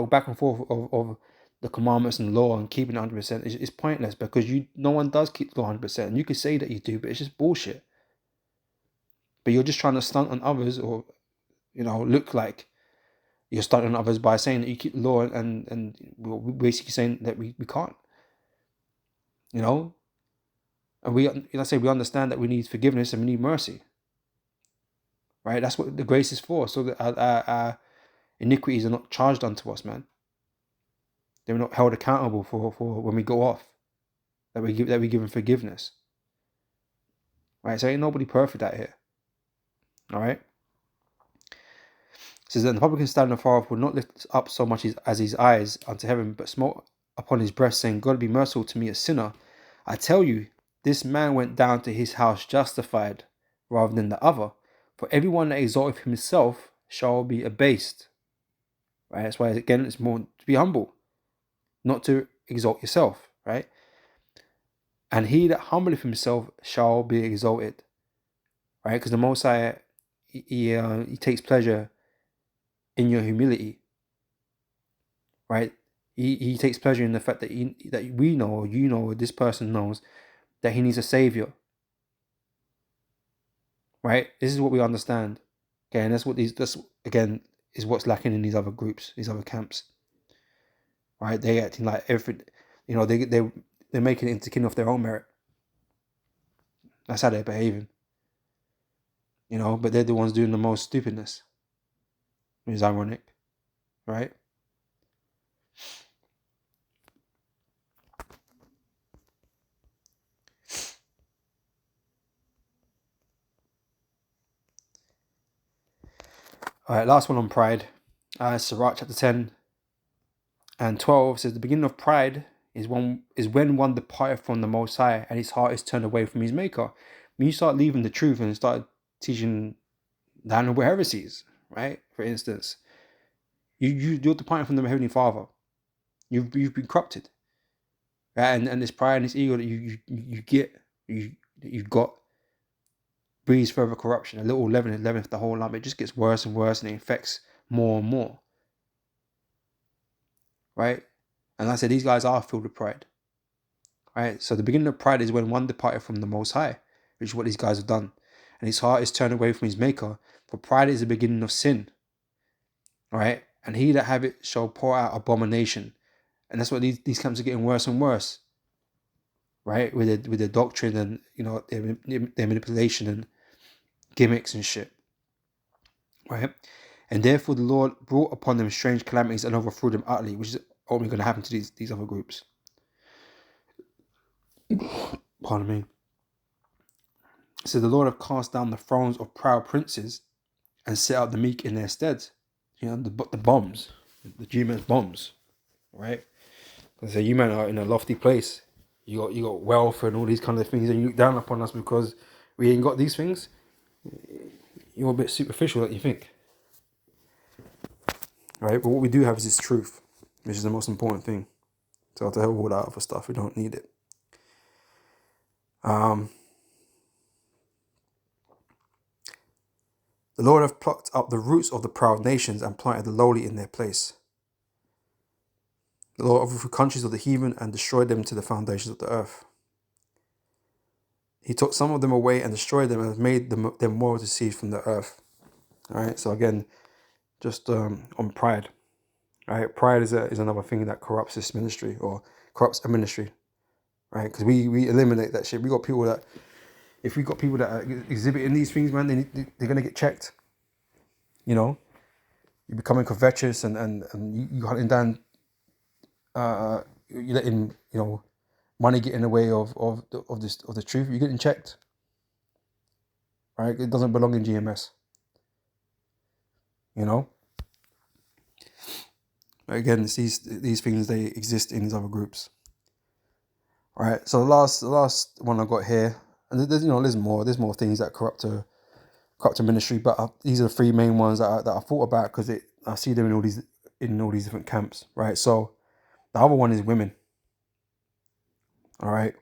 back and forth of the commandments and law and keeping it 100% is pointless, because no one does keep the law 100%. And you could say that you do, but it's just bullshit. But you're just trying to stunt on others, or look like you're stunting on others by saying that you keep the law, and we're basically saying that we can't. And we understand that we need forgiveness and we need mercy. Right? That's what the grace is for, so that our iniquities are not charged unto us, man. They're not held accountable for when we go off. That we give them forgiveness. Right? So ain't nobody perfect out here. All right. It says that the publican standing afar off would not lift up so much as his eyes unto heaven, but smote upon his breast, saying, God, be merciful to me, a sinner. I tell you, this man went down to his house justified rather than the other. For everyone that exalteth himself shall be abased. Right? That's why, again, it's more to be humble, not to exalt yourself. Right? And he that humbleth himself shall be exalted. Right? Because the Most High, he takes pleasure in your humility. Right? He takes pleasure in the fact that we know, or or this person knows, that he needs a savior. Right? This is what we understand. Okay, and that's again is what's lacking in these other groups, these other camps. Right? They acting like everything, they're making it into kin of their own merit. That's how they're behaving. But they're the ones doing the most stupidness. Which is ironic. Right? All right, last one on pride. Sirach chapter 10 and 12 says, the beginning of pride is when one departeth from the Most High, and his heart is turned away from his Maker. When you start leaving the truth and start teaching downward heresies, right? For instance, you're departing from the Heavenly Father. You've been corrupted, right? And this pride and this ego that you've got breeds further corruption. A little leaven leaveneth the whole lump. It just gets worse and worse, and it infects more and more. Right? And like I said, these guys are filled with pride. Right? So the beginning of pride is when one departed from the Most High, which is what these guys have done. And his heart is turned away from his Maker. For pride is the beginning of sin. Right? And he that have it shall pour out abomination. And that's what these camps are getting worse and worse. Right? With their doctrine and their manipulation and gimmicks and shit. Right? And therefore the Lord brought upon them strange calamities and overthrew them utterly, which is only going to happen to these other groups. Pardon me. So the Lord have cast down the thrones of proud princes and set out the meek in their stead. The bombs, the G-men's bombs, right? They say, you men are in a lofty place. You got wealth and all these kind of things, and you look down upon us because we ain't got these things. You're a bit superficial, that you think, right? But what we do have is this truth, which is the most important thing. So to hell with all that other stuff, we don't need it. The Lord hath plucked up the roots of the proud nations and planted the lowly in their place. The Lord overthrew countries of the heathen and destroyed them to the foundations of the earth. He took some of them away and destroyed them and has made them more to see from the earth. All right. So again, just on pride. All right. Pride is another thing that corrupts this ministry, or corrupts a ministry. Right. Because we eliminate that shit. If we got people that are exhibiting these things, man, they're gonna get checked. You're becoming covetous and you hunting down. You're letting money get in the way of the truth. You're getting checked. Right? It doesn't belong in GMS. Again, it's these things, they exist in these other groups. All right. So the last one I got here, and there's more things that corrupt a ministry, but these are the three main ones that I thought about because I see them in all these different camps, right? So the other one is women. All right,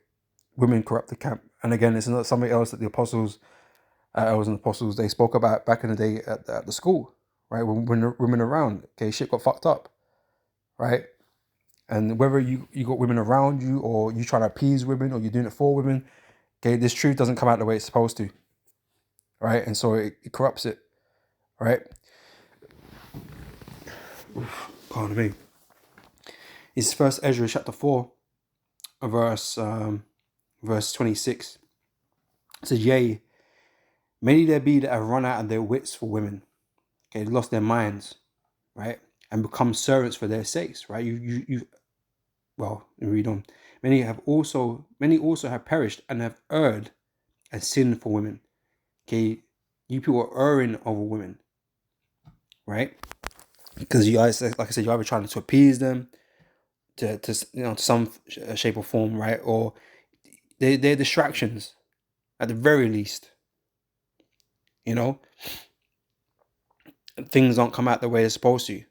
women corrupt the camp, and again, it's not something else that the apostles, elders and apostles, they spoke about back in the day at the school, right? When the women around, okay, shit got fucked up, right? And whether you got women around you or you trying to appease women or you're doing it for women, okay, this truth doesn't come out the way it's supposed to, right? And so it corrupts it, right? Pardon me. It's First Ezra chapter 4, verse 26. It says, "Yea, many there be that have run out of their wits for women, okay, lost their minds, right, and become servants for their sakes, right? Well, read on. Many also have perished and have erred and sinned for women." Okay, you people are erring over women, right? Because you guys, like I said, you're either trying to appease them to some shape or form, right? Or they're distractions at the very least. You know, things don't come out the way they're supposed to.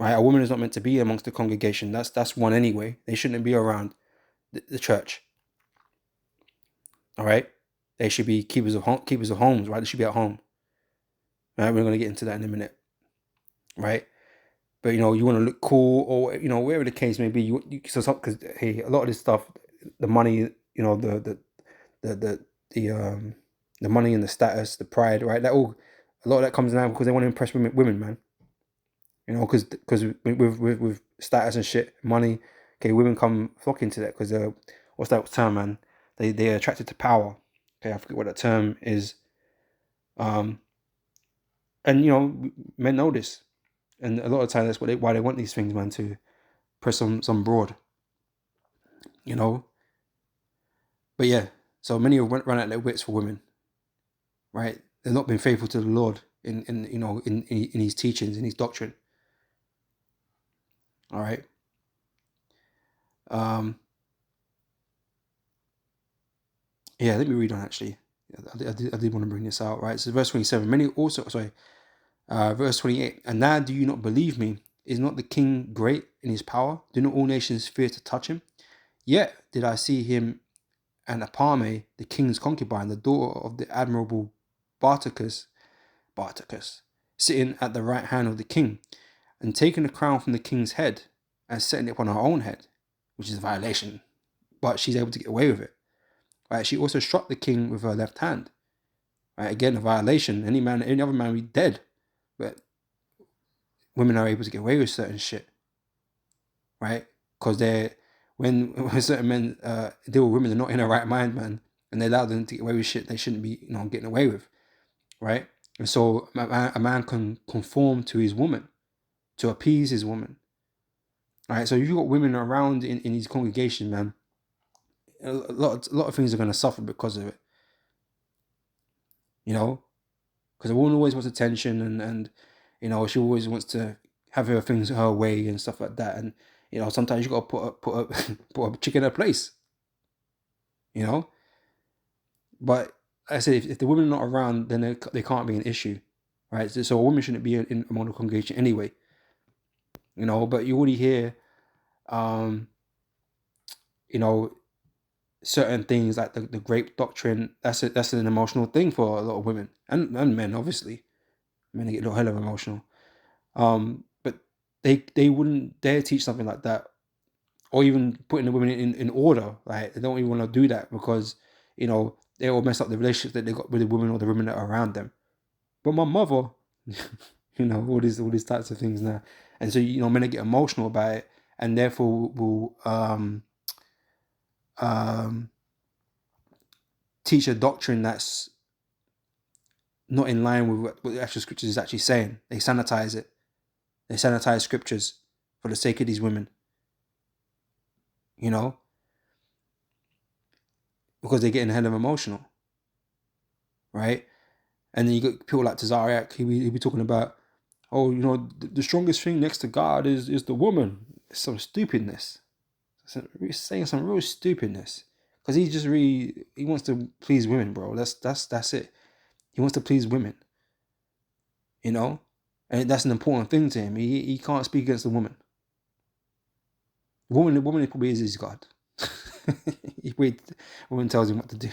Right? A woman is not meant to be amongst the congregation. That's one anyway. They shouldn't be around the church. All right, they should be keepers of homes. Right? They should be at home. Right? We're gonna get into that in a minute. Right? But you want to look cool, or whatever the case may be. Because hey, a lot of this stuff, the money, the money and the status, the pride, right? A lot of that comes now because they want to impress women, man. Because with status and shit, money, okay, women come flocking to that because what's that term, man? They're attracted to power. Okay, I forget what that term is. And men know this, and a lot of times that's why they want these things, man, to press some broad. But yeah, so many have run out their wits for women, right? They've not been faithful to the Lord in his teachings, in his doctrine. All right. Yeah, let me read on actually. I did want to bring this out, right? So verse 27, verse 28, "And now do you not believe me? Is not the king great in his power? Do not all nations fear to touch him? Yet did I see him and Apame, the king's concubine, the daughter of the admirable Bartacus, sitting at the right hand of the king, and taking the crown from the king's head and setting it upon her own head," which is a violation, but she's able to get away with it. Right? She also struck the king with her left hand. Right? Again, a violation. Any other man would be dead. But women are able to get away with certain shit. Right? Because when certain men deal with women, they're not in their right mind, man. And they allow them to get away with shit they shouldn't be, getting away with. Right? And so a man can conform to his woman, to appease his woman. All right? So if you've got women around in these congregations, man, a lot of things are going to suffer because of it. Because a woman always wants attention and she always wants to have her things her way and stuff like that. And sometimes you got to put a chick in her place. But I say if the women are not around, then they can't be an issue, right? So a woman shouldn't be in among the congregation anyway. But you already hear, certain things like the grape doctrine. That's an emotional thing for a lot of women and men, obviously. Men get a hell of emotional. But they wouldn't dare teach something like that, or even putting the women in order. Like they don't even want to do that because they all mess up the relationships that they got with the women or the women that are around them. But my mother, all these types of things now, and so men get emotional about it, and therefore will teach a doctrine that's not in line with what the actual scriptures is actually saying. They sanitize it. They sanitize scriptures for the sake of these women. Because they're getting hell of emotional. Right? And then you got people like Tazariak, he'll be talking about, the strongest thing next to God is the woman. It's some stupidness. He's saying some real stupidness because he wants to please women, bro. That's it. He wants to please women, you know, and that's an important thing to him. He can't speak against the woman. The woman probably is his god. Woman tells him what to do.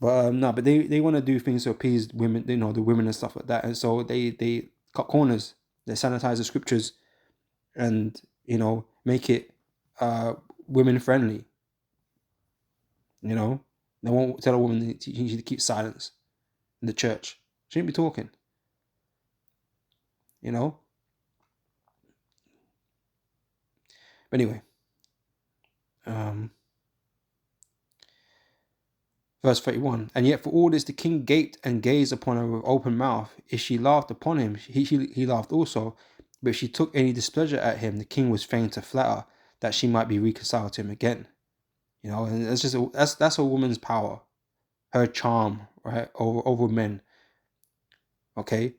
But no, but they want to do things to appease women, you know, the women and stuff like that, and so they cut corners. They sanitize the scriptures, and you know, make it women friendly. You know, they won't tell a woman that she should keep silence in the church. She shouldn't be talking. You know. But anyway, verse 31. And yet for all this the king gaped and gazed upon her with open mouth. If she laughed upon him, he laughed also. But if she took any displeasure at him, the king was fain to flatter, that she might be reconciled to him again. You know, and that's a woman's power, her charm, right, over men. Okay,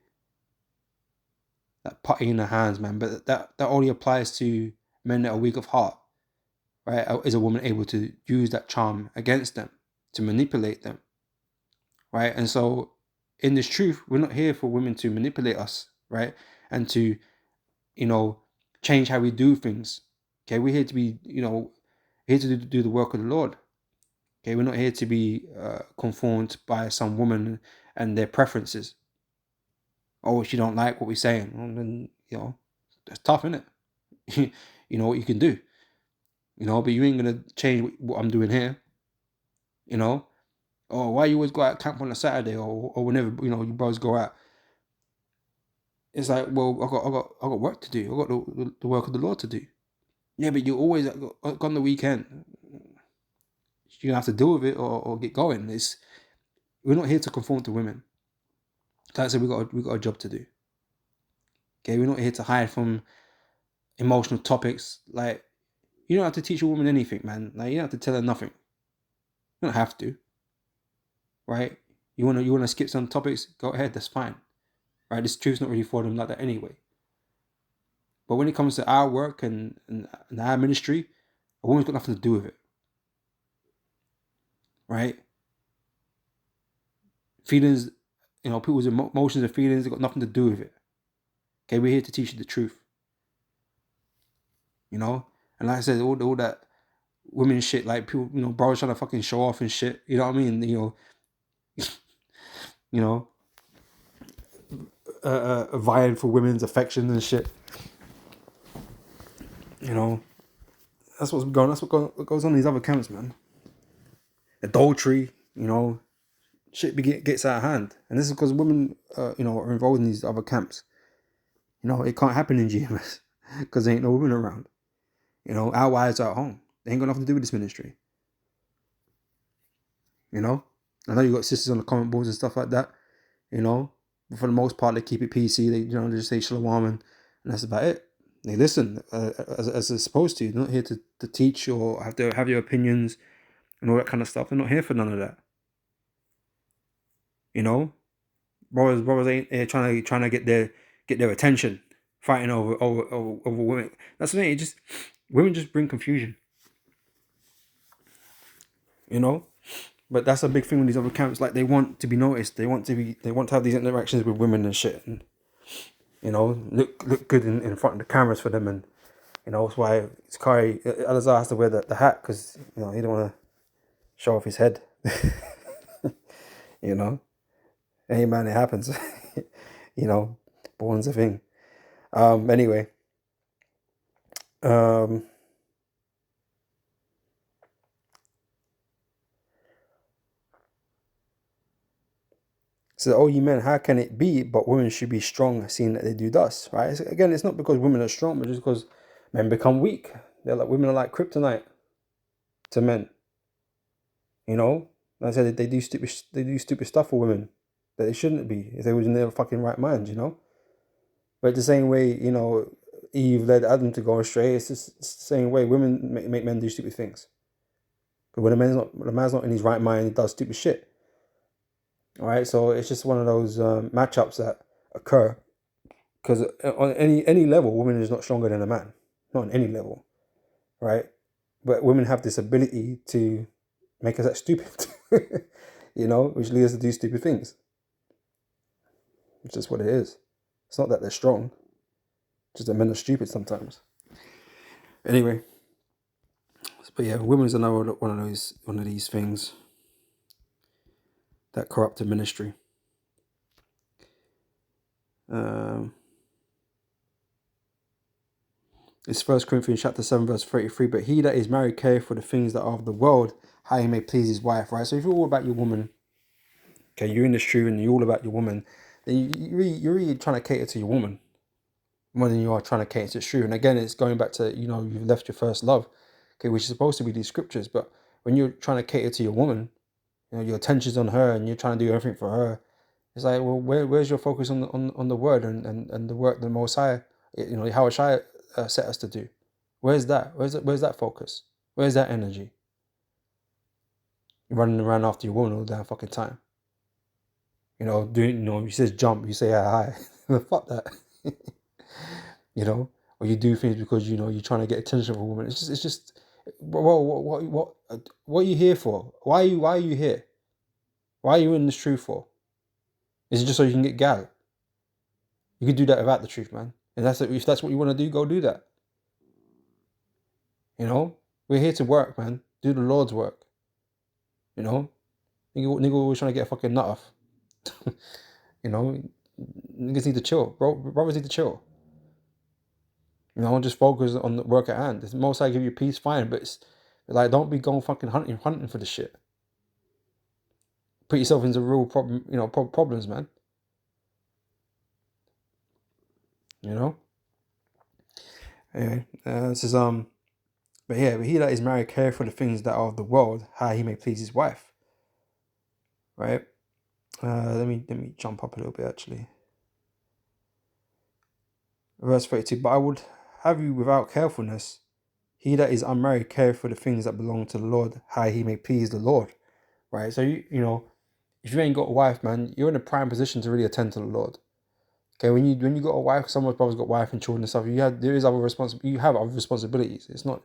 that putty in her hands, man. But that only applies to men that are weak of heart, right? Is a woman able to use that charm against them, to manipulate them, right? And so, in this truth, we're not here for women to manipulate us, right, and to, you know, change how we do things. Okay, we're here to be, you know, here to do the work of the Lord. Okay, we're not here to be conformed by some woman and their preferences. Oh, if you don't like what we're saying, well, then, you know, that's tough, isn't it? You know what you can do. You know, but you ain't gonna change what I'm doing here. You know, or why you always go out camp on a Saturday or whenever, you know, you bros go out. It's like, well, I got work to do. I got the work of the Lord to do. Yeah, but you always on the weekend. You're gonna have to deal with it or get going. We're not here to conform to women. Like I said, we got a job to do. Okay, we're not here to hide from emotional topics. Like, you don't have to teach a woman anything, man. Like, you don't have to tell her nothing. You don't have to. Right? You wanna skip some topics? Go ahead, that's fine. Right? This truth's not really for them like that anyway. But when it comes to our work and our ministry, a woman's got nothing to do with it. Right? Feelings, you know, people's emotions and feelings, they got nothing to do with it. Okay, we're here to teach you the truth. You know? And like I said, all that women shit, like people, you know, bros trying to fucking show off and shit. You know what I mean? You know, vying for women's affection and shit. You know, that's what goes on in these other camps, man. Adultery, you know, shit gets out of hand, and this is because women, you know, are involved in these other camps. You know, it can't happen in GMS because there ain't no women around. You know, our wives are at home. They ain't got nothing to do with this ministry. You know, I know you got sisters on the comment boards and stuff like that. You know, but for the most part, they keep it PC. They, you know, they just say shalom and that's about it. They listen as they're supposed to. They're not here to teach or have to have your opinions and all that kind of stuff. They're not here for none of that. You know, brothers ain't here trying to get their attention, fighting over women. That's the thing. Women just bring confusion. You know, but that's a big thing with these other camps. Like, they want to be noticed. They want to have these interactions with women and shit, and you know, look good in front of the cameras for them. And you know, that's why Sakari Alazar has to wear the hat, because you know he don't want to show off his head. You know, hey man, it happens. You know, born's a thing. Anyway, so, oh, you men, how can it be? But women should be strong, seeing that they do thus, right? Again, it's not because women are strong, but just because men become weak. Women are like kryptonite to men. You know, like I said, they do stupid stuff for women that they shouldn't be if they were in their fucking right mind. You know, but the same way, you know, Eve led Adam to go astray. It's the same way women make men do stupid things. But when the man's not in his right mind, he does stupid shit. All right, so it's just one of those matchups that occur, because on any level, woman is not stronger than a man, not on any level. right? But women have this ability to make us act stupid, which leads us to do stupid things. It's just what it is. It's not that they're strong, just that men are stupid sometimes. Anyway, but yeah, women's another one of these things that corrupt the ministry. It's 1 Corinthians chapter 7 verse 33. But he that is married careth for the things that are of the world, how he may please his wife. Right. So if you're all about your woman, okay, you're in this true and you're all about your woman, then you're really trying to cater to your woman more than you are trying to cater to true. And again, it's going back to you've left your first love, okay, which is supposed to be these scriptures. But when you're trying to cater to your woman, your attention's on her and you're trying to do everything for her. It's like, well, where's your focus on the word and the work the Most High, how Shai set us to do? Where's that? Where's that focus? Where's that energy? You're running around after your woman all the damn fucking time. You says jump, you say hi. Fuck that. Or you do things because you're trying to get attention from a woman. It's just, what are you here for? Why are you here? Why are you in this truth for? Is it just so you can get gal? You can do that without the truth, man. And if that's what you want to do, go do that. We're here to work, man. Do the Lord's work. Nigga always trying to get a fucking nut off. Niggas need to chill. Brothers need to chill. Just focus on the work at hand. If the Most High give you peace, fine. But it's like, don't be going fucking hunting for the shit. Put yourself into real problems, man. Anyway, this is but he that is married care for the things that are of the world, how he may please his wife. Right? Let me jump up a little bit actually. Verse 32. But I would have you without carefulness. He that is unmarried care for the things that belong to the Lord, how he may please the Lord. Right? So if you ain't got a wife, man, you're in a prime position to really attend to the Lord. Okay, when you got a wife, some of us brothers got wife and children and stuff. You have other responsibilities. It's not,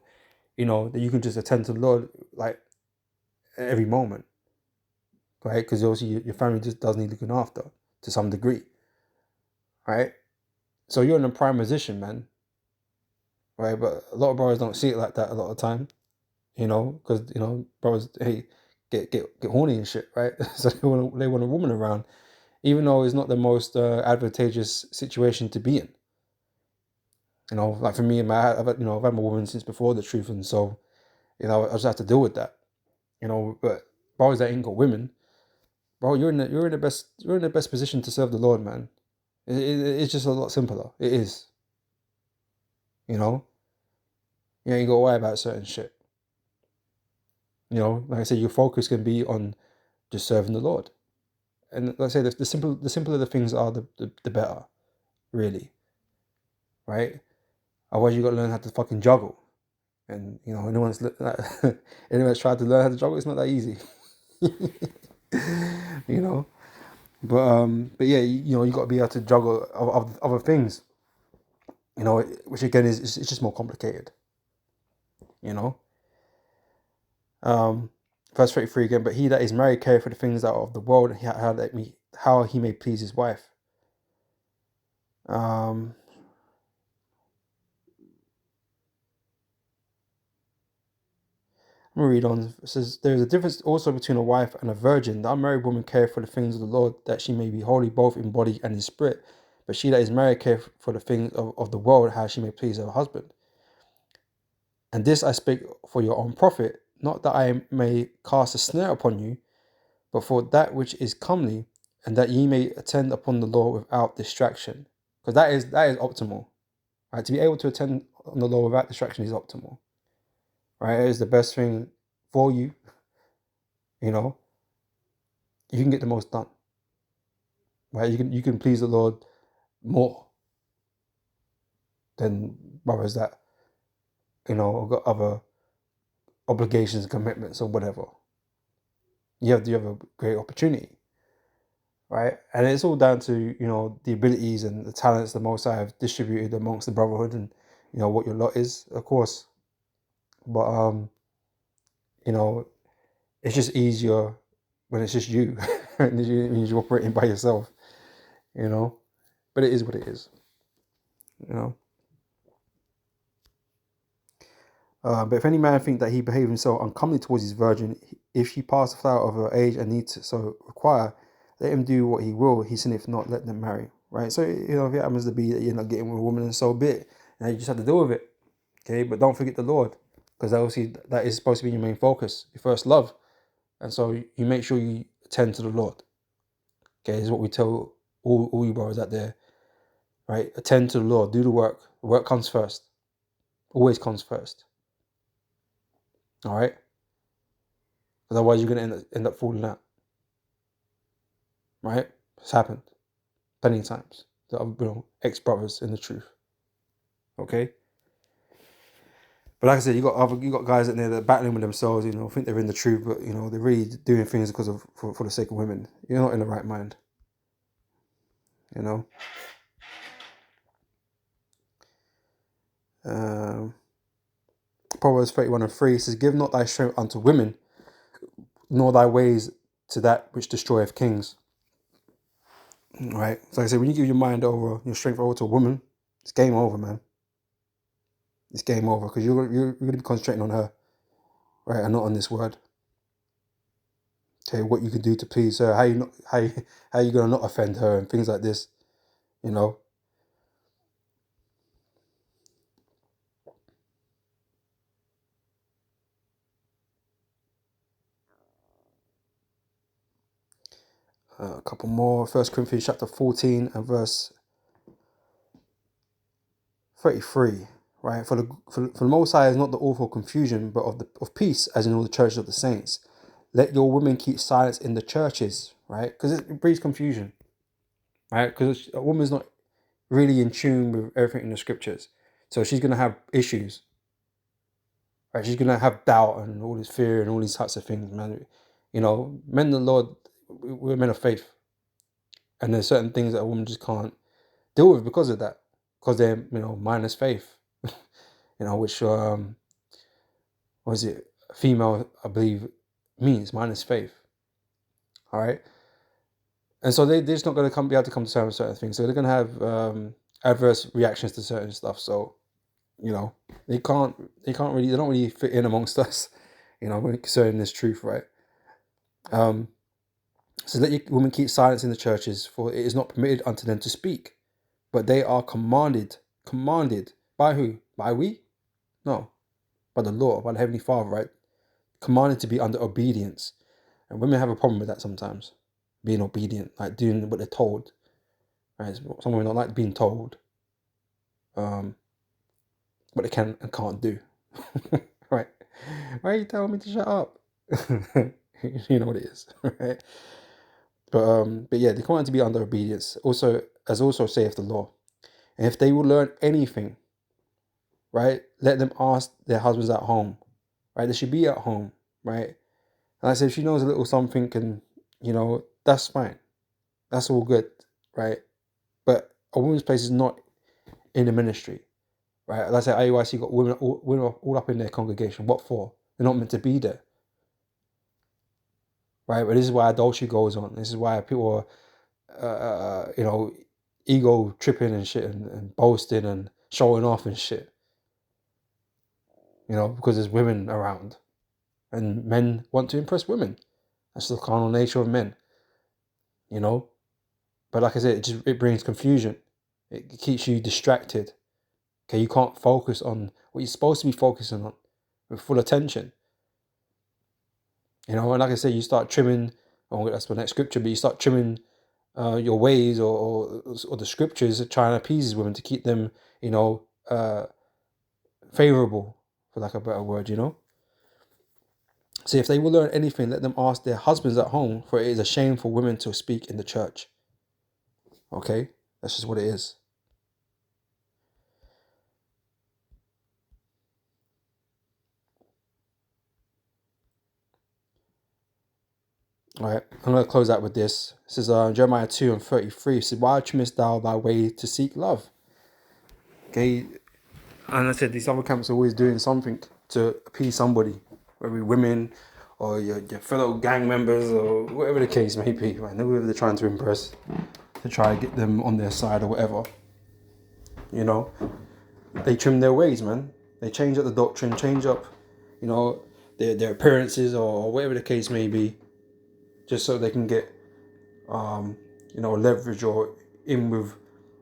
that you can just attend to the Lord like every moment, right? Because obviously your family just does need looking after to some degree, right? So you're in a prime position, man, right? But a lot of brothers don't see it like that a lot of the time, because brothers get horny and shit, right? So they want a woman around, even though it's not the most advantageous situation to be in. Like for me, I've had my woman since before the truth, and so I just have to deal with that. But brothers that ain't got women, bro, you're in the best position to serve the Lord, man. It's just a lot simpler. It is. You ain't got to worry about certain shit. Like I said, your focus can be on just serving the Lord. And like I say, the simpler the things are, the better, really. Right? Otherwise, you got to learn how to fucking juggle. And anyone's tried to learn how to juggle, it's not that easy. But yeah, you got to be able to juggle other things. Which again is it's just more complicated. Verse 33 again. But he that is married care for the things that are of the world, how he may please his wife. I'm going to read on. It says, there is a difference also between a wife and a virgin. The unmarried woman care for the things of the Lord, that she may be holy both in body and in spirit. But she that is married care for the things of the world, how she may please her husband. And this I speak for your own profit, not that I may cast a snare upon you, but for that which is comely, and that ye may attend upon the law without distraction. Because that is optimal. Right? To be able to attend on the law without distraction is optimal. Right? It is the best thing for you. You can get the most done. Right? You can please the Lord more than brothers that, got other obligations, commitments, or whatever. You have a great opportunity. Right? And it's all down to, the abilities and the talents the Most High have distributed amongst the brotherhood, and, what your lot is, of course. But you know, it's just easier when it's just you, and you're operating by yourself. You know, but it is what it is. You know. But if any man think that he behave himself uncomely towards his virgin, if she pass the flower of her age and need to so require, let him do what he will. He sinneth not, let them marry. Right. So if it happens to be that you're not getting with a woman, and so be it, and you just have to deal with it. Okay. But don't forget the Lord, because obviously that is supposed to be your main focus, your first love, and so you make sure you attend to the Lord. Okay. This is what we tell all you brothers out there. Right. Attend to the Lord. Do the work. The work comes first. Always comes first. All right. Otherwise, you're going to end up falling out. Right? It's happened plenty of times. Ex-brothers in the truth. Okay? But like I said, you got guys in there that are battling with themselves, think they're in the truth, but they're really doing things because for the sake of women. You're not in the right mind. Proverbs 31:3 says, "Give not thy strength unto women, nor thy ways to that which destroyeth kings." Right? So like I said, when you give your strength over to a woman, it's game over, man. It's game over, because you're going to be concentrating on her, right, and not on this word. Okay, what you can do to please her, how you going to not offend her, and things like this, A couple more. 1 Corinthians chapter 14 and verse 33. Right, for the Most High is not the author of confusion, but of peace, as in all the churches of the saints. Let your women keep silence in the churches, right? Because it breeds confusion, right? Because a woman's not really in tune with everything in the scriptures, so she's gonna have issues, right? She's gonna have doubt and all this fear and all these types of things, man. Men of the Lord, we're men of faith, and there's certain things that a woman just can't deal with because of that, because they're minus faith, which what is it? Female, I believe, means minus faith. All right, and so they're just not going to be able to come to terms with certain things. So they're going to have adverse reactions to certain stuff. So they don't really fit in amongst us, concerning this truth, right? So let your women keep silence in the churches, for it is not permitted unto them to speak, but they are commanded by who? By we? No, by the Lord, by the Heavenly Father, right? Commanded to be under obedience. And women have a problem with that sometimes, being obedient, like doing what they're told. Right? Some women don't like being told what they can and can't do. Right? Why are you telling me to shut up? You know what it is, right? But yeah, they command to be under obedience. Also saith the law. And if they will learn anything, right, let them ask their husbands at home. Right? They should be at home, right? And I said, if she knows a little something, and that's fine. That's all good, right? But a woman's place is not in the ministry, right? Like I said, IUIC got women all up in their congregation. What for? They're not meant to be there, right? But this is why adultery goes on. This is why people are, ego tripping and shit, and boasting and showing off and shit. Because there's women around, and men want to impress women. That's the carnal nature of men, But like I said, it brings confusion. It keeps you distracted. Okay, you can't focus on what you're supposed to be focusing on with full attention. And like I said, you start trimming. Oh, that's the next scripture. But you start trimming your ways or the scriptures, trying to appease women to keep them, favorable, for lack of a better word. So if they will learn anything, let them ask their husbands at home, for it is a shame for women to speak in the church. Okay, that's just what it is. All right, I'm going to close out with this. This is Jeremiah 2:33. It says, "Why trimmest thou thy way to seek love?" Okay, and I said these other camps are always doing something to appease somebody, whether it be women or your fellow gang members or whatever the case may be, right? Whoever they're trying to impress, to try to get them on their side or whatever. You know, they trim their ways, man. They change up the doctrine, change up, you know, their appearances or whatever the case may be, just so they can get, you know, leverage or in with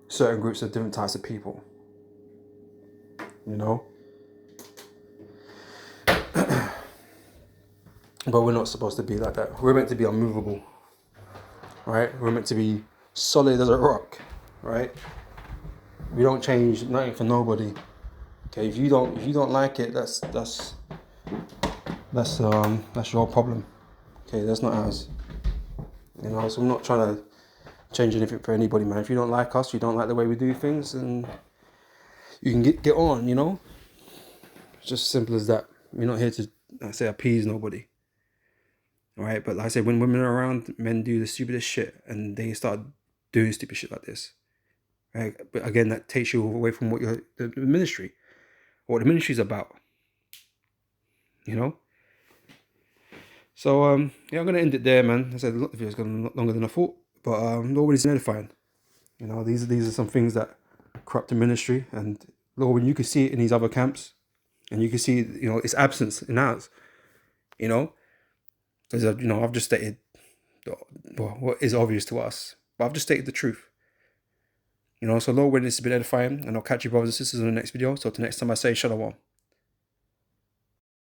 certain groups of different types of people. You know, but we're not supposed to be like that. We're meant to be unmovable, right? We're meant to be solid as a rock, right? We don't change nothing for nobody. Okay, if you don't like it, that's your problem. Okay, that's not ours. You know, so I'm not trying to change anything for anybody, man. If you don't like us, you don't like the way we do things, and you can get on. You know, it's just as simple as that. We're not here to, like I say, appease nobody. All right, but like I said, when women are around, men do the stupidest shit, and they start doing stupid shit like this. Right, but again, that takes you away from what the ministry, what the ministry is about. You know. So yeah, I'm gonna end it there, man. I said the video's gone longer than I thought, but nobody's edifying. You know, these are some things that corrupt the ministry, and Lord, when you can see it in these other camps, and you can see, you know, its absence in ours. You know, because you know, I've just stated what is obvious to us, but I've just stated the truth. You know, so Lord, when this has been edifying, and I'll catch you brothers and sisters in the next video. So till next time, I say shalom.